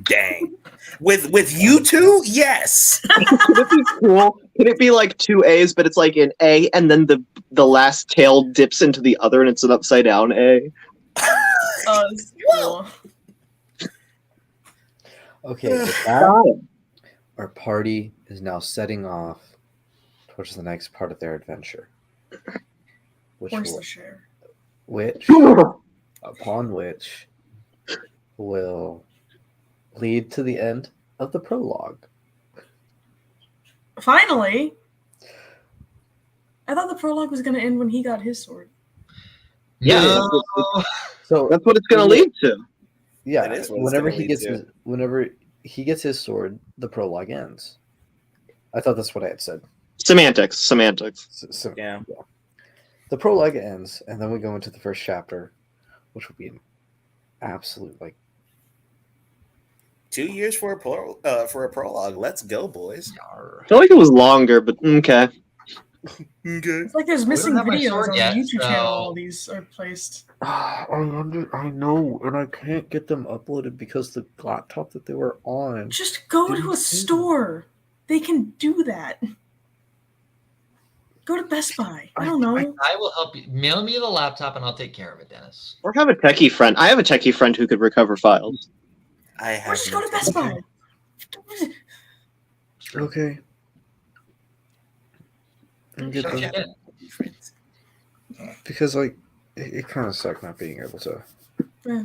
Dang. With you two? Yes. Could it be cool? Could it be like 2 A's, but it's like an A, and then the last tail dips into the other, and it's an upside down A? Oh, it's cool. Okay, with that, our party is now setting off towards the next part of their adventure, Horse Asher. upon which will lead to the end of the prologue. Finally! I thought the prologue was going to end when he got his sword. Yeah, No. So that's what it's going to lead to. yeah, That is what it's whenever gonna he lead gets to. whenever he gets his sword, the prologue ends. I thought that's what I had said. Semantics. So, Yeah. the prologue ends, and then we go into the first chapter, which will be an absolute 2 years for a prologue. Let's go, boys. I feel like it was longer, but okay. Okay. It's like there's missing have my videos sword on yet, the YouTube so- channel. All these are placed. I know, and I can't get them uploaded because the laptop that they were on. Just go Didn't to a see store. They can do that. Go to Best Buy. I don't know. I will help you. Mail me the laptop and I'll take care of it, Dennis. Or have a techie friend. I have a techie friend who could recover files. I have Or just go to Best Buy. Okay. And get Shut them, your head. because it kind of sucked not being able to. Yeah.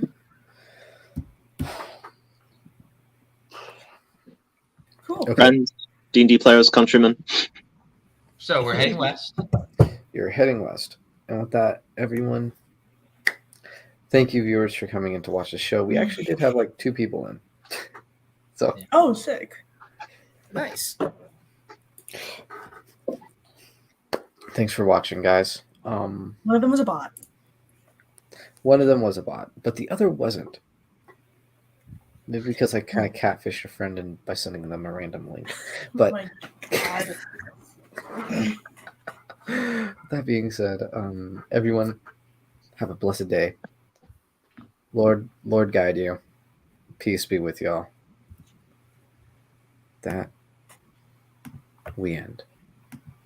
Cool. Okay. Friends, D&D players, countrymen. So we're heading west. You're heading west, and with that, everyone, Thank you, viewers, for coming in to watch the show. We actually did have like 2 people in. So Oh, sick. Nice. thanks for watching, guys. One of them was a bot. One of them was a bot, but the other wasn't. Maybe because I kind of catfished a friend and by sending them a random link. But Oh my God. that being said, everyone have a blessed day. Lord guide you. Peace be with y'all. That we end.